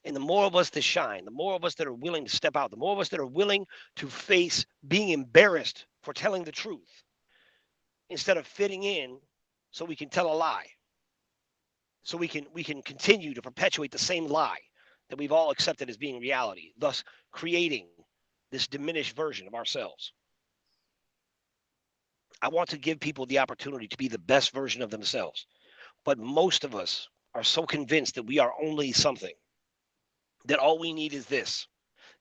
And the more of us that shine, the more of us that are willing to step out, the more of us that are willing to face being embarrassed for telling the truth instead of fitting in so we can tell a lie. So we can continue to perpetuate the same lie that we've all accepted as being reality, thus creating this diminished version of ourselves. I want to give people the opportunity to be the best version of themselves. But most of us are so convinced that we are only something, that all we need is this,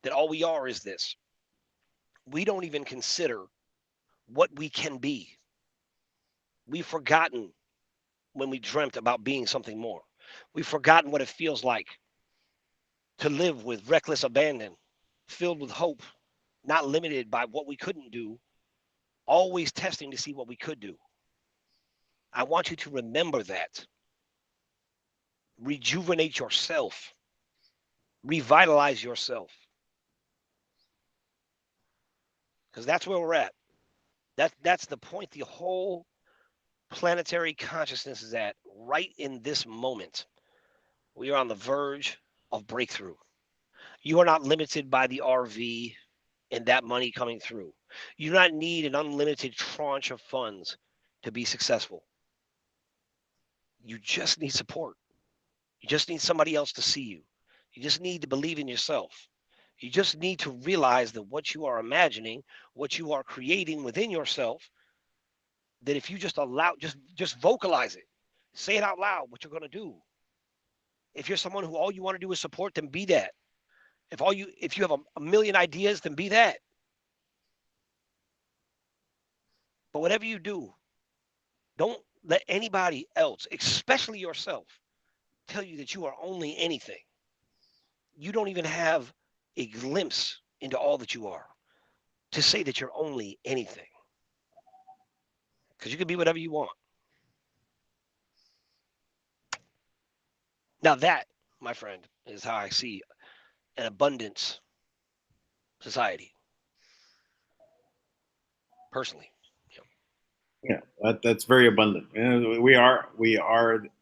that all we are is this. We don't even consider what we can be. We've forgotten when we dreamt about being something more. We've forgotten what it feels like to live with reckless abandon, filled with hope, not limited by what we couldn't do, always testing to see what we could do. I want you to remember that. Rejuvenate yourself, revitalize yourself, because that's where we're at. That's the point the whole planetary consciousness is at right in this moment. We are on the verge of breakthrough. You are not limited by the RV and that money coming through. You do not need an unlimited tranche of funds to be successful. You just need support. You just need somebody else to see you. You just need to believe in yourself. You just need to realize that what you are imagining, what you are creating within yourself, that if you just just vocalize it, say it out loud, what you're going to do. If you're someone who all you want to do is support, then be that. If you have a million ideas, then be that. But whatever you do, don't let anybody else, especially yourself, tell you that you are only anything. You don't even have a glimpse into all that you are to say that you're only anything. Because you can be whatever you want. Now that, my friend, is how I see an abundance society. Personally. Yeah, that's very abundant. We are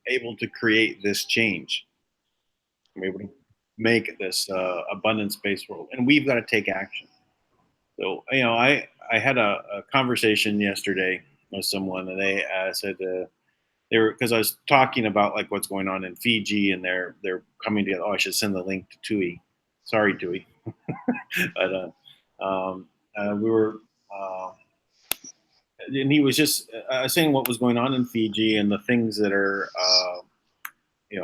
able to create this change. We're able to make this abundance-based world, and we've got to take action. So I had a conversation yesterday with someone, and they said they were, because I was talking about like what's going on in Fiji, and they're coming together. Oh, I should send the link to Tui. Sorry, Tui. But we were. And he was just saying what was going on in Fiji and the things that are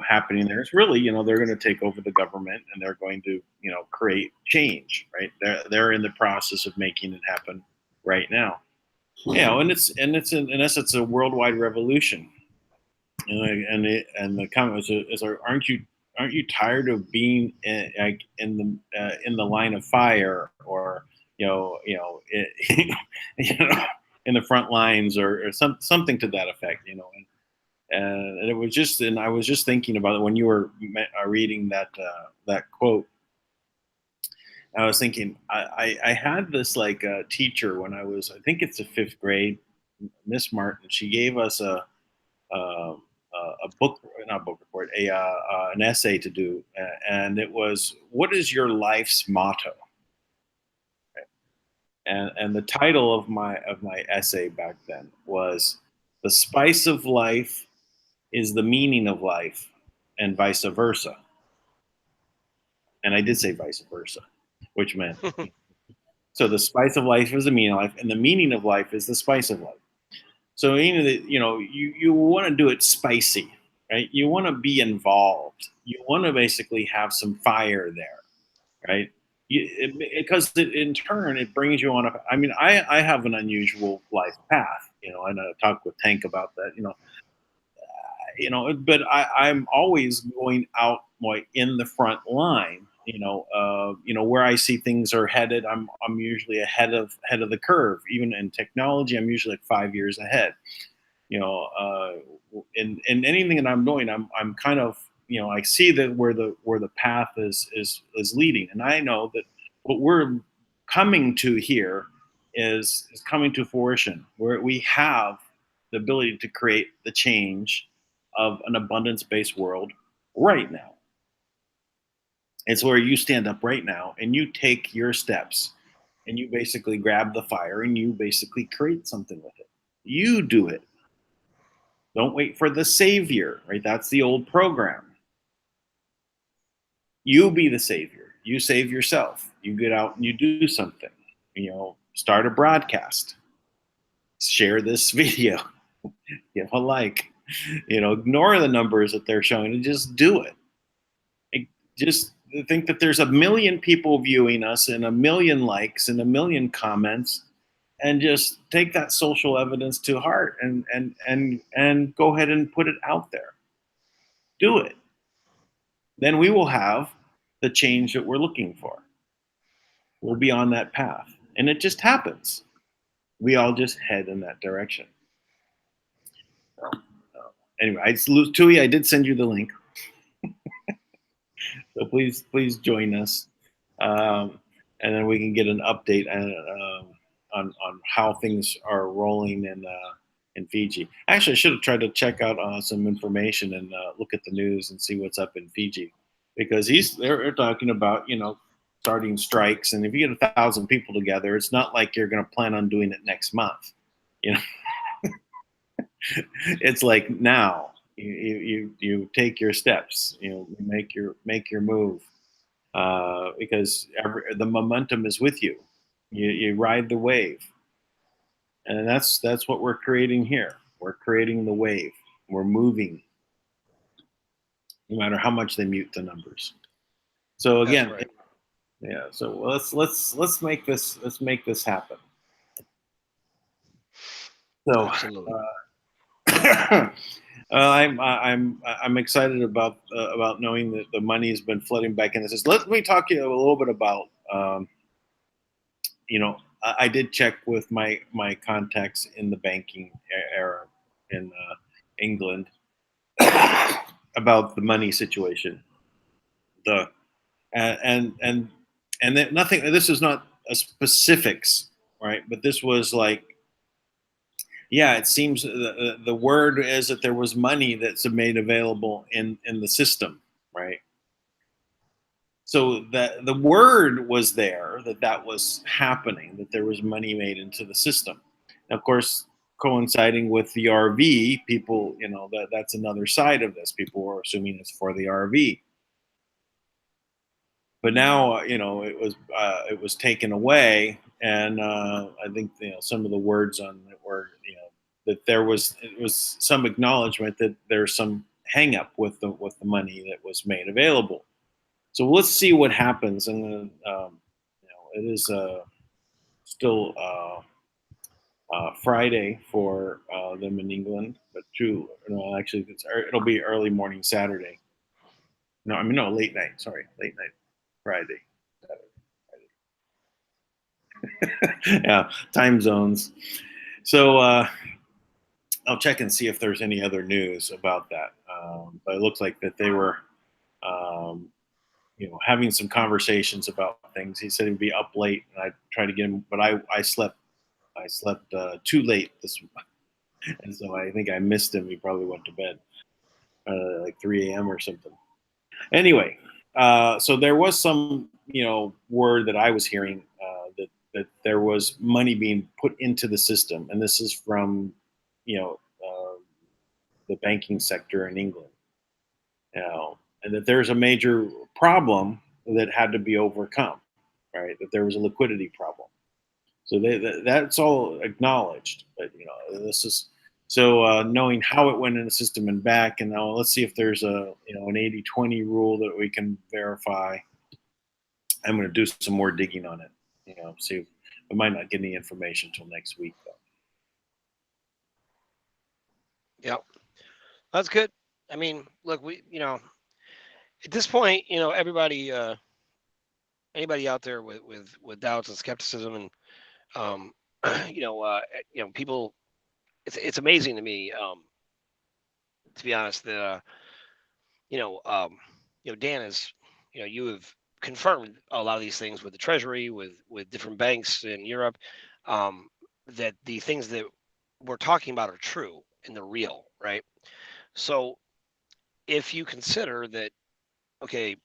happening there. It's really they're going to take over the government, and they're going to create change. Right? They're in the process of making it happen right now. And it's in essence a worldwide revolution. And the comment is aren't you tired of being in the line of fire, or it, in the front lines, or something to that effect, and it was just, and I was just thinking about it when you were reading that quote. I was thinking I had this like teacher when I was, I think it's the fifth grade, Miss Martin. She gave us uh, a book, not book report, an essay to do, and it was, "What is your life's motto?" And the title of my essay back then was, "The spice of life is the meaning of life, and vice versa." And I did say vice versa, which meant so the spice of life is the meaning of life, and the meaning of life is the spice of life. So you want to do it spicy, right? You want to be involved. You want to basically have some fire there, right? Because in turn it brings you on a. I mean, I have an unusual life path, and I talked with Tank about that, but I'm always going out like in the front line, where I see things are headed. I'm usually ahead of the curve. Even in technology, I'm usually like 5 years ahead. In anything that I'm doing, I'm kind of, I see that where the path is leading, and I know that what we're coming to here is coming to fruition, where we have the ability to create the change of an abundance-based world right now. It's where you stand up right now and you take your steps, and you basically grab the fire and you basically create something with it. You do it. Don't wait for the savior, right? That's the old program. You be the savior. You save yourself. You get out and you do something. Start a broadcast. Share this video. Give a like. Ignore the numbers that they're showing and just do it. Just think that there's a million people viewing us and a million likes and a million comments, and just take that social evidence to heart, and go ahead and put it out there. Do it. Then we will have the change that we're looking for. We'll be on that path, and it just happens. We all just head in that direction. Anyway, Tui, I did send you the link, so please join us, and then we can get an update on how things are rolling in Fiji. Actually, I should have tried to check out some information and look at the news and see what's up in Fiji, because they're talking about starting strikes, and if you get 1,000 people together, it's not like you're going to plan on doing it next month. It's like now you take your steps, you make your move, because the momentum is with you. You ride the wave, And that's what we're creating here. We're creating the wave. We're moving, no matter how much they mute the numbers. So again, right. yeah. So let's make this happen. So Absolutely. I'm excited about knowing that the money has been flooding back in the system. Let me talk to you a little bit about I did check with my contacts in the banking era in England about the money situation. The and that nothing. This is not a specifics, right? But this was like, yeah, it seems the word is that there was money that's made available in the system, right? So the word was there that was happening, that there was money made into the system. Now, of course, coinciding with the RV, people, that's another side of this. People were assuming it's for the RV, but now it was taken away, and I think some of the words on it were that it was some acknowledgement that there's some hang up with the money that was made available. So let's see what happens. And it is still Friday for them in England, but true. No, actually, it'll be early morning Saturday. No, I mean no, late night. Sorry, late night Friday. Yeah, time zones. So I'll check and see if there's any other news about that. But it looks like that they were, um, having some conversations about things. He said he'd be up late, and I tried to get him, but I slept. I slept too late this, and so I think I missed him. He probably went to bed like 3 a.m. or something. Anyway, so there was some, word that I was hearing that there was money being put into the system, and this is from, the banking sector in England, and that there's a major problem that had to be overcome, right? That there was a liquidity problem. So that's all acknowledged, but this is so knowing how it went in the system and back, and now let's see if there's a an 80-20 rule that we can verify. I'm going to do some more digging on it. See if we might not get any information until next week though. Yeah, that's good. I mean, look, we at this point, anybody out there with doubts and skepticism and um, people, it's amazing to me, to be honest, that you know, um, Dan is, you have confirmed a lot of these things with the Treasury, with different banks in Europe, um, that the things that we're talking about are true and they're real, right? So if you consider that, okay,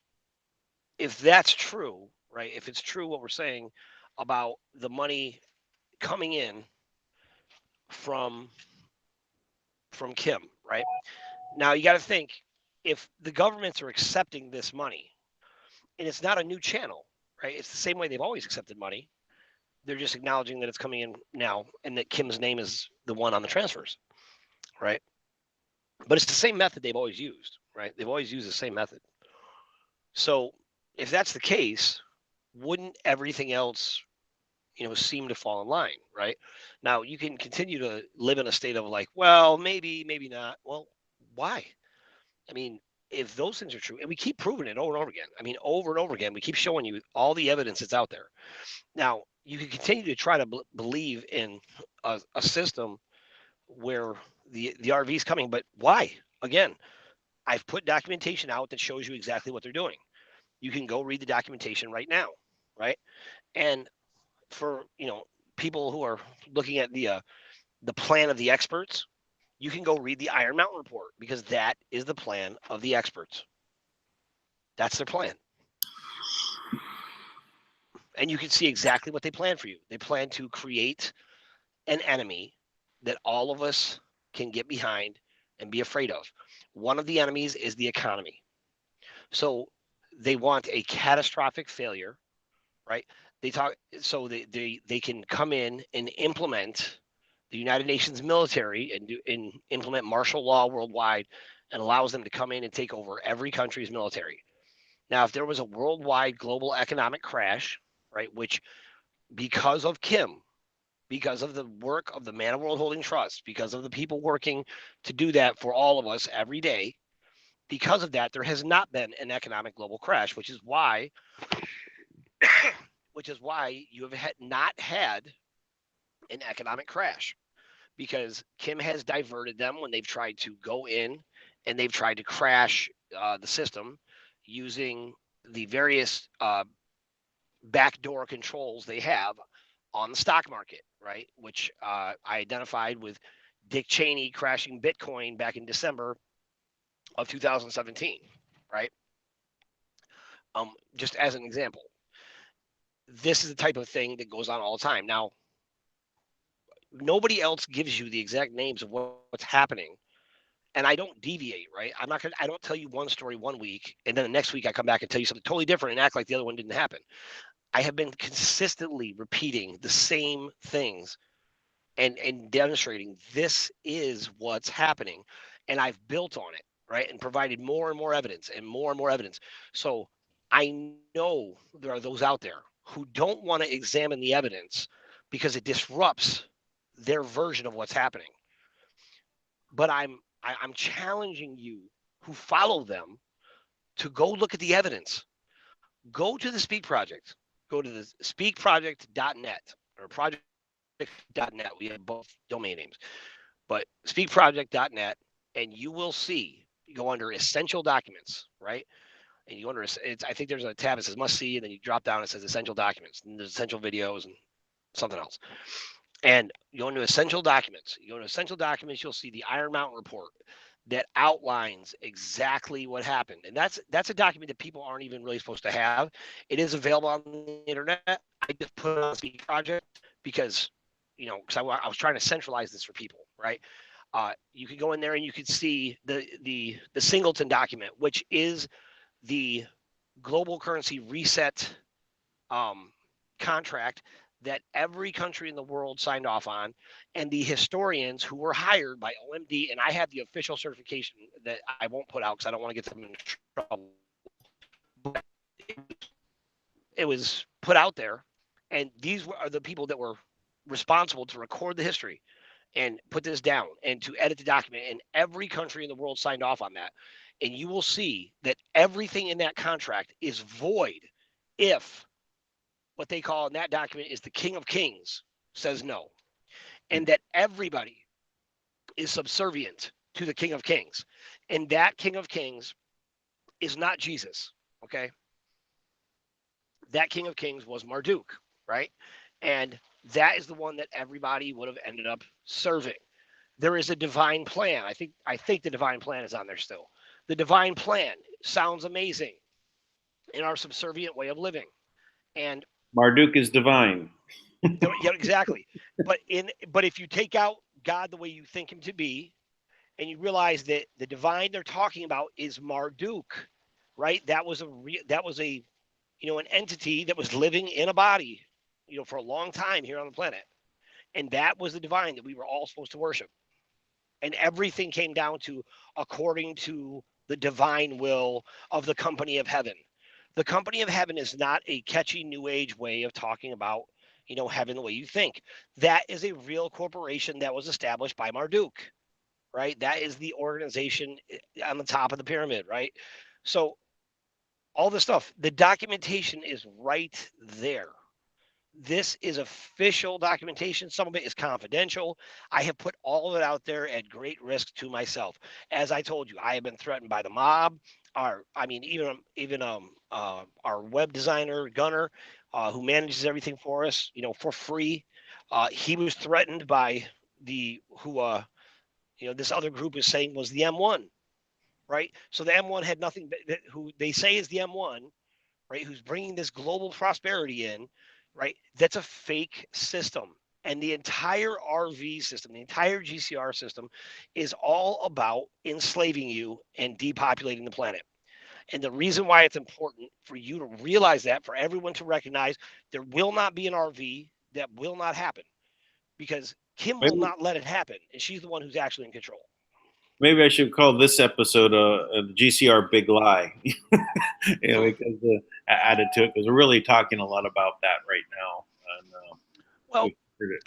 if that's true, right? If it's true what we're saying about the money coming in from Kim, right? Now you got to think, if the governments are accepting this money, and it's not a new channel, right? It's the same way they've always accepted money. They're just acknowledging that it's coming in now and that Kim's name is the one on the transfers, right? But it's the same method they've always used, right? They've always used the same method. So if that's the case, wouldn't everything else, seem to fall in line, right? Now you can continue to live in a state of like, well, maybe, maybe not. Well, why? I mean, if those things are true, and we keep proving it over and over again, I mean, over and over again, we keep showing you all the evidence that's out there. Now, you can continue to try to believe in a system where the RV is coming, but why? Again, I've put documentation out that shows you exactly what they're doing. You can go read the documentation right now, right? And for people who are looking at the plan of the experts, you can go read the Iron Mountain report because that is the plan of the experts. That's their plan. And you can see exactly what they plan for you. They plan to create an enemy that all of us can get behind and be afraid of. One of the enemies is the economy. So they want a catastrophic failure, right? They talk so they can come in and implement the United Nations military and implement martial law worldwide and allows them to come in and take over every country's military. Now, if there was a worldwide global economic crash, right, which because of Kim, because of the work of the Manna World Holding Trust, because of the people working to do that for all of us every day, because of that, there has not been an economic global crash, which is why you have not had an economic crash, because Kim has diverted them when they've tried to go in and they've tried to crash the system using the various backdoor controls they have on the stock market, right? Which I identified with Dick Cheney crashing Bitcoin back in December of 2017, right? Just as an example, this is the type of thing that goes on all the time. Now, nobody else gives you the exact names of what's happening, and I don't deviate, right? I don't tell you one story one week and then the next week I come back and tell you something totally different and act like the other one didn't happen. I have been consistently repeating the same things and demonstrating this is what's happening, and I've built on it, right, and provided more and more evidence and more evidence. So I know there are those out there who don't want to examine the evidence because it disrupts their version of what's happening. But I'm challenging you who follow them to go look at the evidence. Go to the Speak Project. Go to the speakproject.net or project.net. We have both domain names. But speakproject.net, and you will see, you go under essential documents, right? And you under I think there's a tab that says must see, and then you drop down, it says essential documents, and there's essential videos and something else. And you go into essential documents. You go into essential documents, you'll see the Iron Mountain report that outlines exactly what happened. And that's a document that people aren't even really supposed to have. It is available on the internet. I just put it on Speak Project because, because I was trying to centralize this for people, right? You could go in there and you could see the Singleton document, which is the global currency reset contract that every country in the world signed off on, and the historians who were hired by OMD, and I have the official certification that I won't put out because I don't want to get them in trouble. But it was put out there, and these are the people that were responsible to record the history and put this down and to edit the document, and every country in the world signed off on that. And you will see that everything in that contract is void if what they call in that document is the King of Kings says no, and that everybody is subservient to the King of Kings. And that King of Kings is not Jesus, okay? That King of Kings was Marduk, right? And that is the one that everybody would have ended up serving. There is a divine plan. I think the divine plan is on there still. The divine plan sounds amazing in our subservient way of living. And Marduk is divine. Yeah, exactly. But if you take out God the way you think him to be, and you realize that the divine they're talking about is Marduk, right? That was a an entity that was living in a body, for a long time here on the planet, and that was the divine that we were all supposed to worship. And everything came down to according to the divine will of the company of heaven. The company of heaven is not a catchy new age way of talking about heaven the way you think. That is a real corporation that was established by Marduk, right? That is the organization on the top of the pyramid, right? So all this stuff, the documentation is right there. This is official documentation. Some of it is confidential. I have put all of it out there at great risk to myself. As I told you, I have been threatened by the mob. Even our web designer Gunner, who manages everything for us, for free. He was threatened by this other group is saying was the M1, right? So the M1 had nothing but who they say is the M1, right? Who's bringing this global prosperity in, right? That's a fake system. And the entire RV system, the entire GCR system is all about enslaving you and depopulating the planet. And the reason why it's important for you to realize that, for everyone to recognize, there will not be an RV. That will not happen. because Kim will Maybe, not let it happen, and she's the one who's actually in control. maybe I should call this episode a GCR Big Lie, because added to it, because we're really talking a lot about that right now. And, well,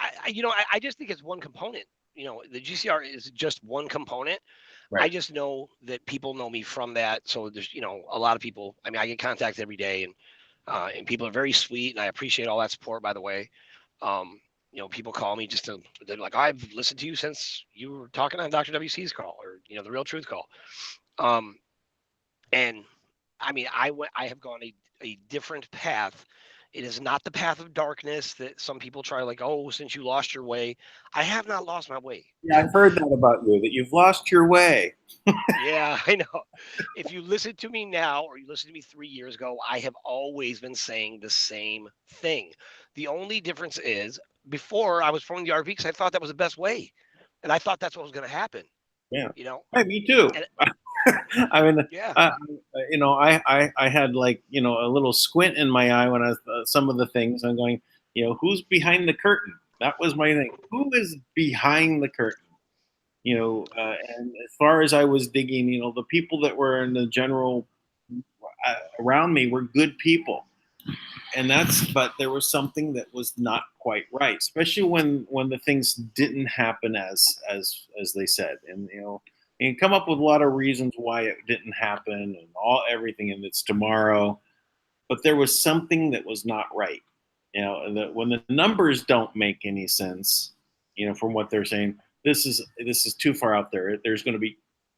I just think it's one component. The GCR is just one component. right. I just know that people know me from that. So there's, a lot of people. I mean, I get contacted every day, and people are very sweet, and I appreciate all that support. By the way, people call me they're like, I've listened to you since you were talking on Dr. WC's call, or the Real Truth call. And I mean, I have gone a different path. It is not the path of darkness that some people try, like, oh, since you lost your way. I have not lost my way. Yeah, I've heard that about you, that you've lost your way. Yeah, I know. If you listen to me now, or you listened to me 3 years ago, I have always been saying the same thing. The only difference is, before I was throwing the RV because I thought that was the best way, and I thought that's what was going to happen. Yeah. Hey, me too. And, I mean, yeah. I had, like, a little squint in my eye when I was some of the things. I'm going, who's behind the curtain? That was my thing. Who is behind the curtain? And as far as I was digging, the people that were in the general around me were good people, but there was something that was not quite right, especially when the things didn't happen as they said. And you can come up with a lot of reasons why it didn't happen, and everything, and it's tomorrow, but there was something that was not right. That when the numbers don't make any sense, from what they're saying, this is too far out there.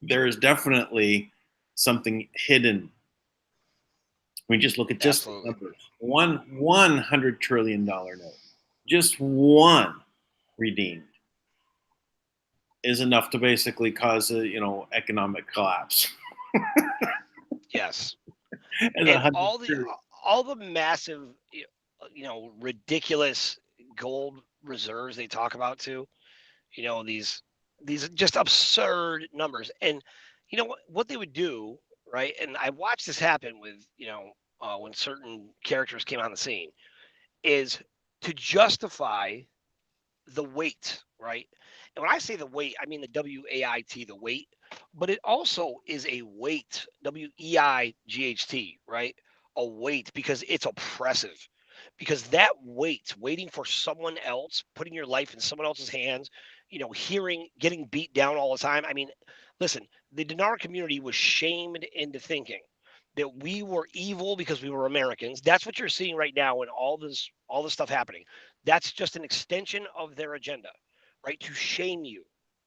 There is definitely something hidden. We just look at just the numbers. $100 trillion note, just one redeemed, is enough to basically cause a economic collapse. Yes. And all the massive, ridiculous gold reserves they talk about too. These just absurd numbers. And what they would do, right? And I watched this happen with, when certain characters came on the scene, is to justify the weight, right? And when I say the weight, I mean the WAIT, the weight, but it also is a weight, WEIGHT, right? A weight, because it's oppressive. Because that weight, waiting for someone else, putting your life in someone else's hands, getting beat down all the time. I mean, listen, the Dinar community was shamed into thinking that we were evil because we were Americans. That's what you're seeing right now in all this stuff happening. That's just an extension of their agenda, right? To shame you,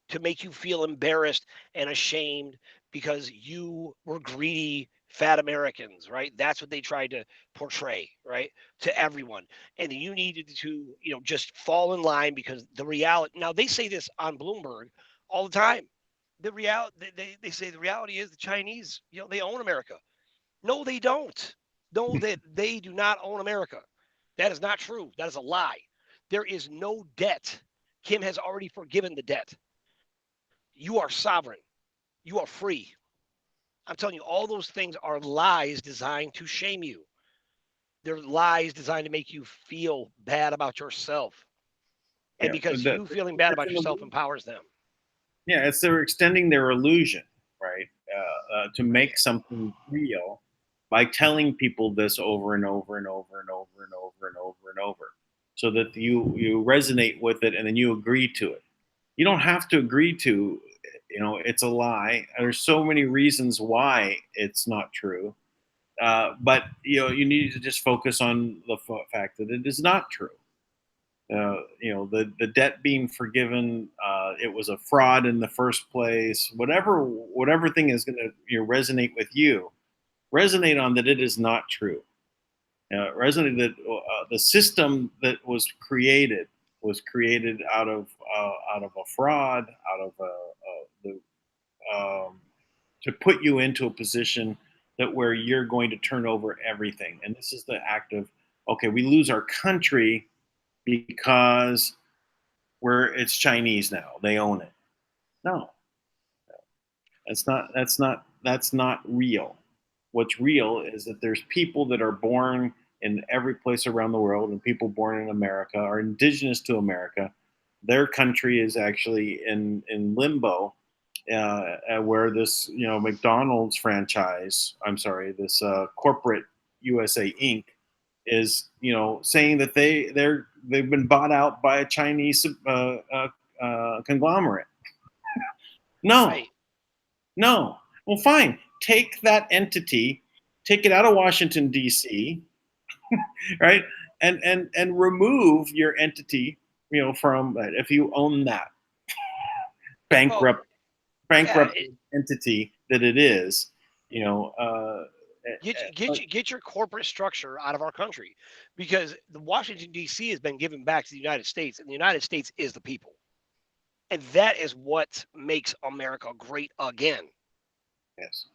to make you feel embarrassed and ashamed because you were greedy fat Americans, right? That's what they tried to portray, right? To everyone. And you needed to, just fall in line, because the reality, now they say this on Bloomberg all the time. They say the reality is the Chinese, they own America. No, they don't. No, that they do not own America. That is not true. That is a lie. There is no debt. Kim has already forgiven the debt. You are sovereign. You are free. I'm telling you, all those things are lies designed to shame you. They're lies designed to make you feel bad about yourself. And because you feeling bad about yourself empowers them. Yeah, they're extending their illusion, right? To make something real by telling people this over and over and over and over and over and over and over, so that you resonate with it and then you agree to it. You don't have to agree to, it's a lie. There's so many reasons why it's not true, but you need to just focus on the fact that it is not true. The debt being forgiven, it was a fraud in the first place. Whatever thing is going to resonate with you, resonate on that it is not true. Resonate that the system that was created out of a fraud, out of the to put you into a position that where you're going to turn over everything. And this is the act of, okay, we lose our country because it's Chinese now. They own it. No, that's not real. What's real is that there's people that are born in every place around the world, and people born in America are indigenous to America, their country is actually in limbo, where this McDonald's franchise, I'm sorry, this corporate USA Inc. is saying that they've been bought out by a Chinese conglomerate. No, Right. no. Well, fine. Take that entity, take it out of Washington D.C., right, and remove your entity, from if you own that Well, bankrupt yeah. bankrupt entity that it is, Get your corporate structure out of our country, because the Washington D.C. has been given back to the United States, and the United States is the people, and that is what makes America great again. yes.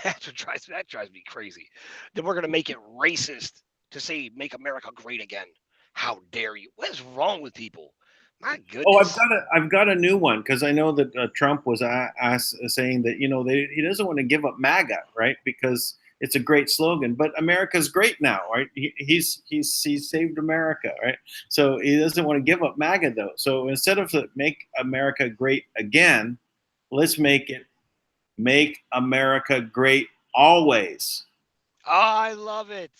That drives me crazy. That we're gonna make it racist to say make America great again. How dare you? What is wrong with people? My Oh, goodness. I've got a new one, because I know that Trump was saying that he doesn't want to give up MAGA, right? Because it's a great slogan, but America's great now, right? He's saved America, right? So he doesn't want to give up MAGA though. So instead of make America great again, let's make America great always. Oh, I love it.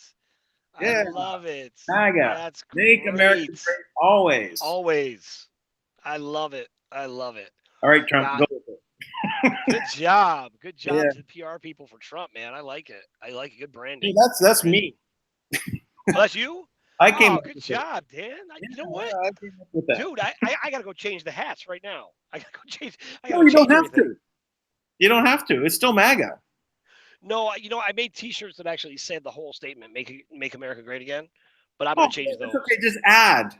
I Yeah, love it. MAGA, That's make America great. great always. Always. I love it. I love it. All right, Trump, Yeah. go with it. Good job. Good job Yeah, to the PR people for Trump, man. I like it. I like it. Good yeah, branding. Good that's branding. me. Oh, that's you? I came Oh, up good with it. job, Dan. Yeah, You know what? I came up with that. Dude, I gotta go change the hats right now. I gotta go change. I No, gotta you don't change have everything. to. You don't have to. It's still MAGA. No, I made T-shirts that actually said the whole statement, "Make America Great Again," but I'm gonna Oh, change it's those. okay. Just add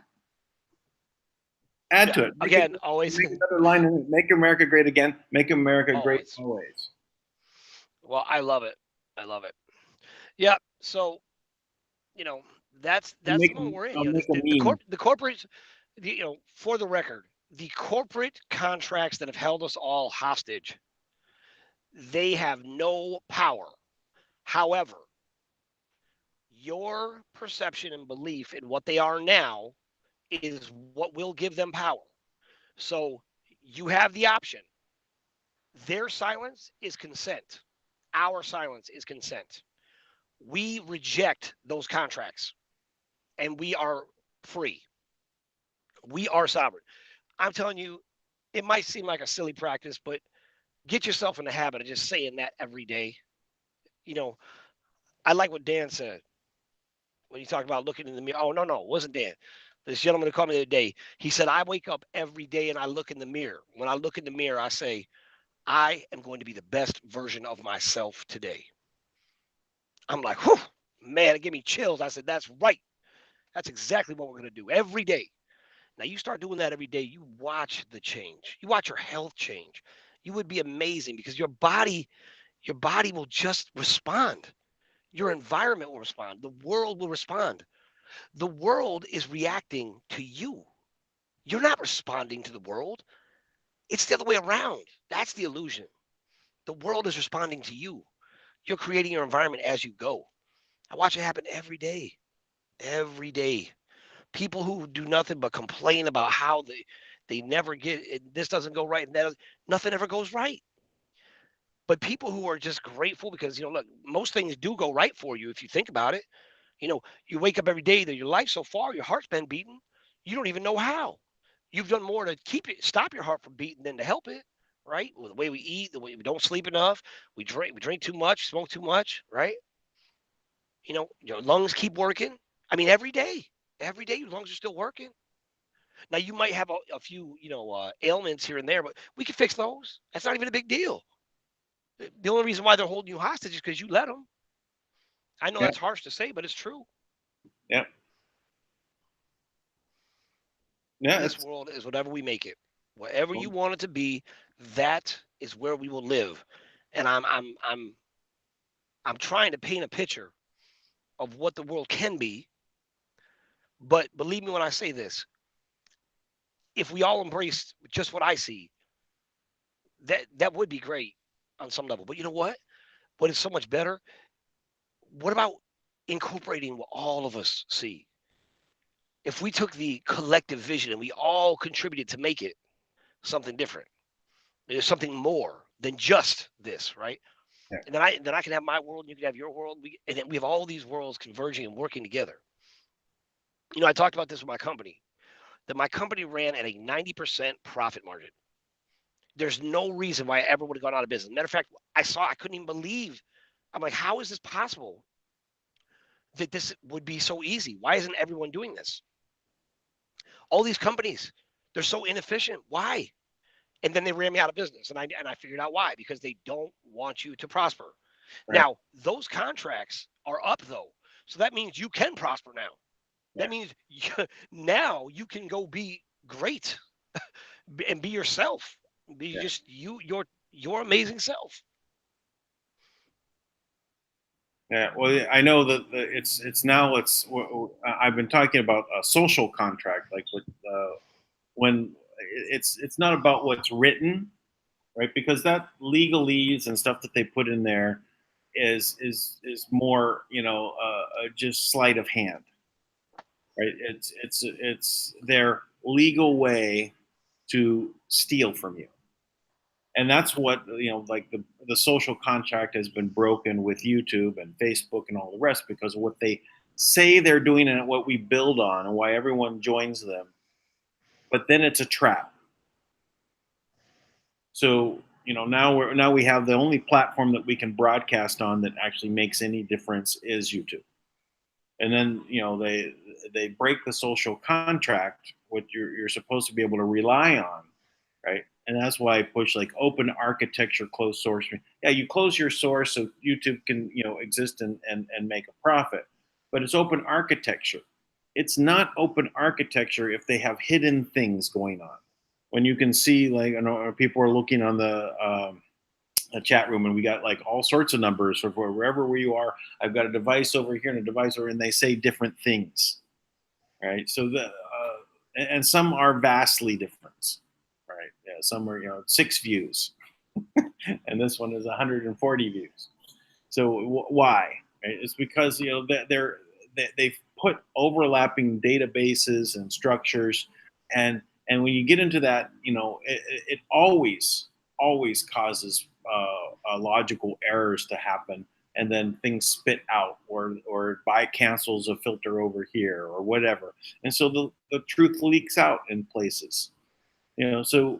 Yeah. to it. Again, always, Make another line in it. Make America great again. Make America great always. always. Well, I love it. I love it. Yeah. So you know I'll that's the moment we're in. make a The meme. corporate, for the record, the corporate contracts that have held us all hostage, they have no power. However, your perception and belief in what they are now is what will give them power. So you have the option. Their silence is consent. Our silence is consent. We reject those contracts and we are free. We are sovereign. I'm telling you, it might seem like a silly practice, but get yourself in the habit of just saying that every day. You know, I like what Dan said when he talked about looking in the mirror. Oh, no, it wasn't Dan. This gentleman who called me the other day, he said, I wake up every day and I look in the mirror. When I look in the mirror, I say, I am going to be the best version of myself today. I'm like, whew, man, it gave me chills. I said, that's right. That's exactly what we're going to do every day. Now, you start doing that every day, you watch the change. You watch your health change. You would be amazing because your body will just respond. Your environment will respond. The world will respond. The world is reacting to you. You're not responding to the world. It's the other way around. That's the illusion. The world is responding to you. You're creating your environment as you go. I watch it happen every day. Every day. People who do nothing but complain about how they never get it, this doesn't go right and that nothing ever goes right. But people who are just grateful because look, most things do go right for you if you think about it. You wake up every day that your life so far, your heart's been beating. You don't even know how. You've done more to stop your heart from beating than to help it, right? With the way we eat, the way we don't sleep enough, we drink too much, smoke too much, right? Your lungs keep working. I mean, every day your lungs are still working. Now you might have a few, ailments here and there, but we can fix those. That's not even a big deal. The only reason why they're holding you hostage is because you let them. I know Yeah, that's harsh to say, but it's true. yeah, yeah. This world is whatever we make it. Whatever you want it to be, that is where we will live. And I'm trying to paint a picture of what the world can be. But believe me when I say this, if we all embraced just what I see, that would be great on some level. But you know what? What is so much better? What about incorporating what all of us see? if we took the collective vision and we all contributed to make it something different, there's something more than just this, right? Yeah. And then I can have my world, and you can have your world, and then we have all these worlds converging and working together. I talked about this with my company. That my company ran at a 90% profit margin. There's no reason why I ever would have gone out of business. Matter of fact, I couldn't even believe. I'm like, how is this possible that this would be so easy? Why isn't everyone doing this? All these companies, they're so inefficient. Why? And then they ran me out of business, and I figured out why, because they don't want you to prosper. Right. Now, those contracts are up though, so that means you can prosper now. That means now you can go be great and be yourself. Be just your amazing self. Yeah, well, I know that I've been talking about a social contract, like when it's not about what's written, right? Because that legalese and stuff that they put in there is more, just sleight of hand, right? It's their legal way to steal from you, and that's what, like the social contract has been broken with YouTube and Facebook and all the rest, because of what they say they're doing and what we build on and why everyone joins them. But then it's a trap. So now we have the only platform that we can broadcast on that actually makes any difference is YouTube. And then they break the social contract, what you're supposed to be able to rely on, right? And that's why I push like open architecture, closed source. Yeah, you close your source so YouTube can exist and make a profit, but it's open architecture. It's not open architecture if they have hidden things going on. When you can see, like, I know people are looking on the chat room, and we got like all sorts of numbers for wherever where you are. I've got a device over here and a device over, and they say different things, right? So and some are vastly different, right? Yeah, some are 6 views, and this one is 140 views. So why? Right? It's because they've put overlapping databases and structures, and when you get into that, it always causes logical errors to happen, and then things spit out, or by cancels a filter over here or whatever, and so the truth leaks out in places. So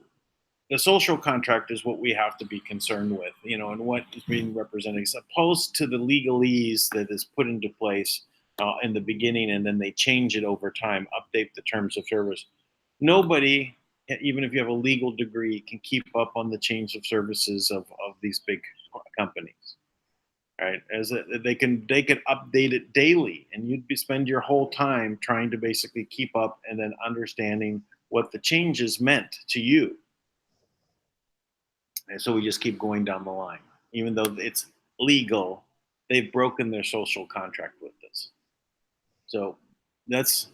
the social contract is what we have to be concerned with, and what is being represented, as opposed to the legalese that is put into place in the beginning, and then they change it over time, update the terms of service. Nobody, even if you have a legal degree, can keep up on the change of services of these big companies, right? They can update it daily, and spend your whole time trying to basically keep up and then understanding what the changes meant to you. And so we just keep going down the line. Even though it's legal, they've broken their social contract with us. So that's,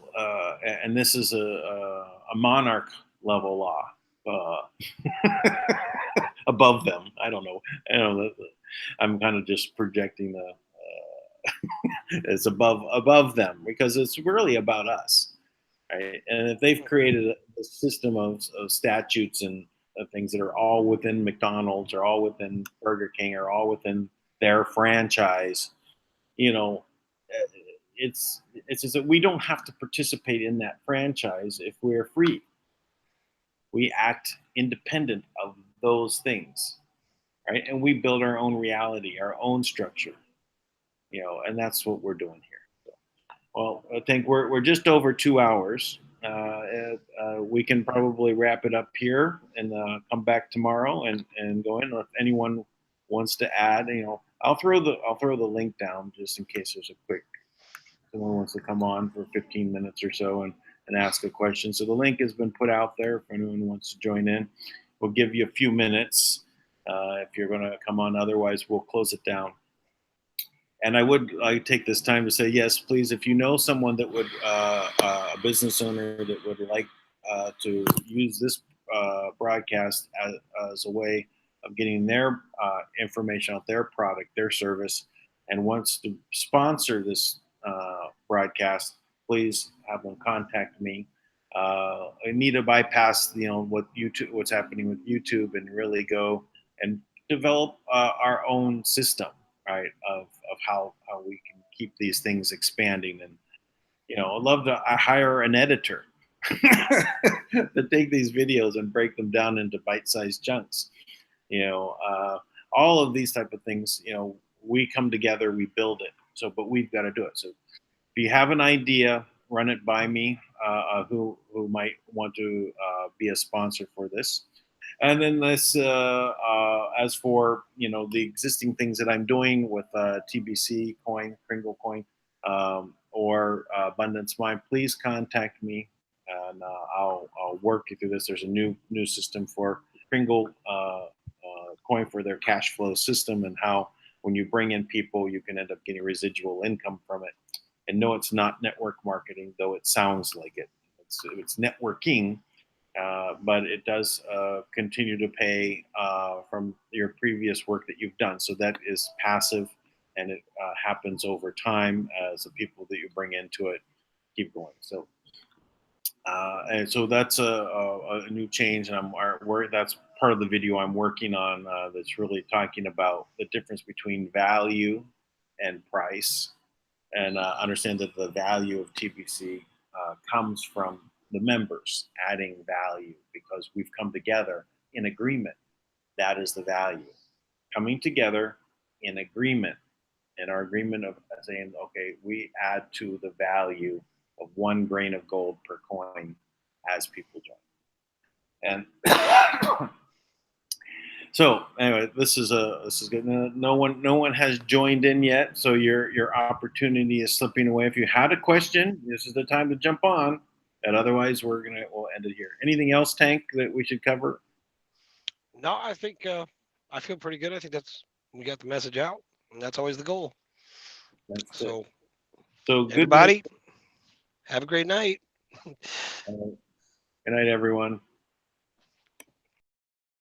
and this is a monarch level law above them. I don't know. I'm kind of just projecting it's above them, because it's really about us. Right? And if they've created a system of statutes and of things that are all within McDonald's, or all within Burger King, or all within their franchise, it's just that we don't have to participate in that franchise if we're free. We act independent of those things, right? And we build our own reality, our own structure, and that's what we're doing here. So, well, I think we're just over 2 hours. We can probably wrap it up here and come back tomorrow and go in. Or if anyone wants to add, I'll throw the link down just in case there's a quick someone wants to come on for 15 minutes or so and ask a question. So the link has been put out there if anyone wants to join in. We'll give you a few minutes if you're going to come on. Otherwise, we'll close it down. And I would take this time to say, yes, please, if you know someone that would, a business owner that would like to use this broadcast as a way of getting their information out, their product, their service, and wants to sponsor this broadcast, please have them contact me. I need to bypass, what's happening with YouTube, and really go and develop our own system, right? Of how we can keep these things expanding. And I'd love to hire an editor to take these videos and break them down into bite-sized chunks. All of these type of things. We come together, we build it. So, but we've got to do it. So, if you have an idea, run it by me. Who might want to be a sponsor for this? And then as for the existing things that I'm doing with TBC coin, Kringle coin, or Abundance Mind, please contact me, and I'll work you through this. There's a new system for Kringle coin for their cash flow system, and how when you bring in people, you can end up getting residual income from it. And no, it's not network marketing, though it sounds like it. It's networking, but it does continue to pay from your previous work that you've done. So that is passive, and it happens over time as the people that you bring into it keep going. So, and so that's a new change, and that's part of the video I'm working on. That's really talking about the difference between value and price, and understand that the value of TBC comes from the members adding value, because we've come together in agreement. That is the value. Coming together in agreement, and our agreement of saying, okay, we add to the value of 1 grain of gold per coin as people join. And so anyway, this is good. No one has joined in yet, so your opportunity is slipping away. If you had a question, this is the time to jump on. And otherwise, we'll end it here. Anything else, Tank, that we should cover? No, I think I feel pretty good. I think we got the message out, and that's always the goal. So good everybody, have a great night. Good night, everyone.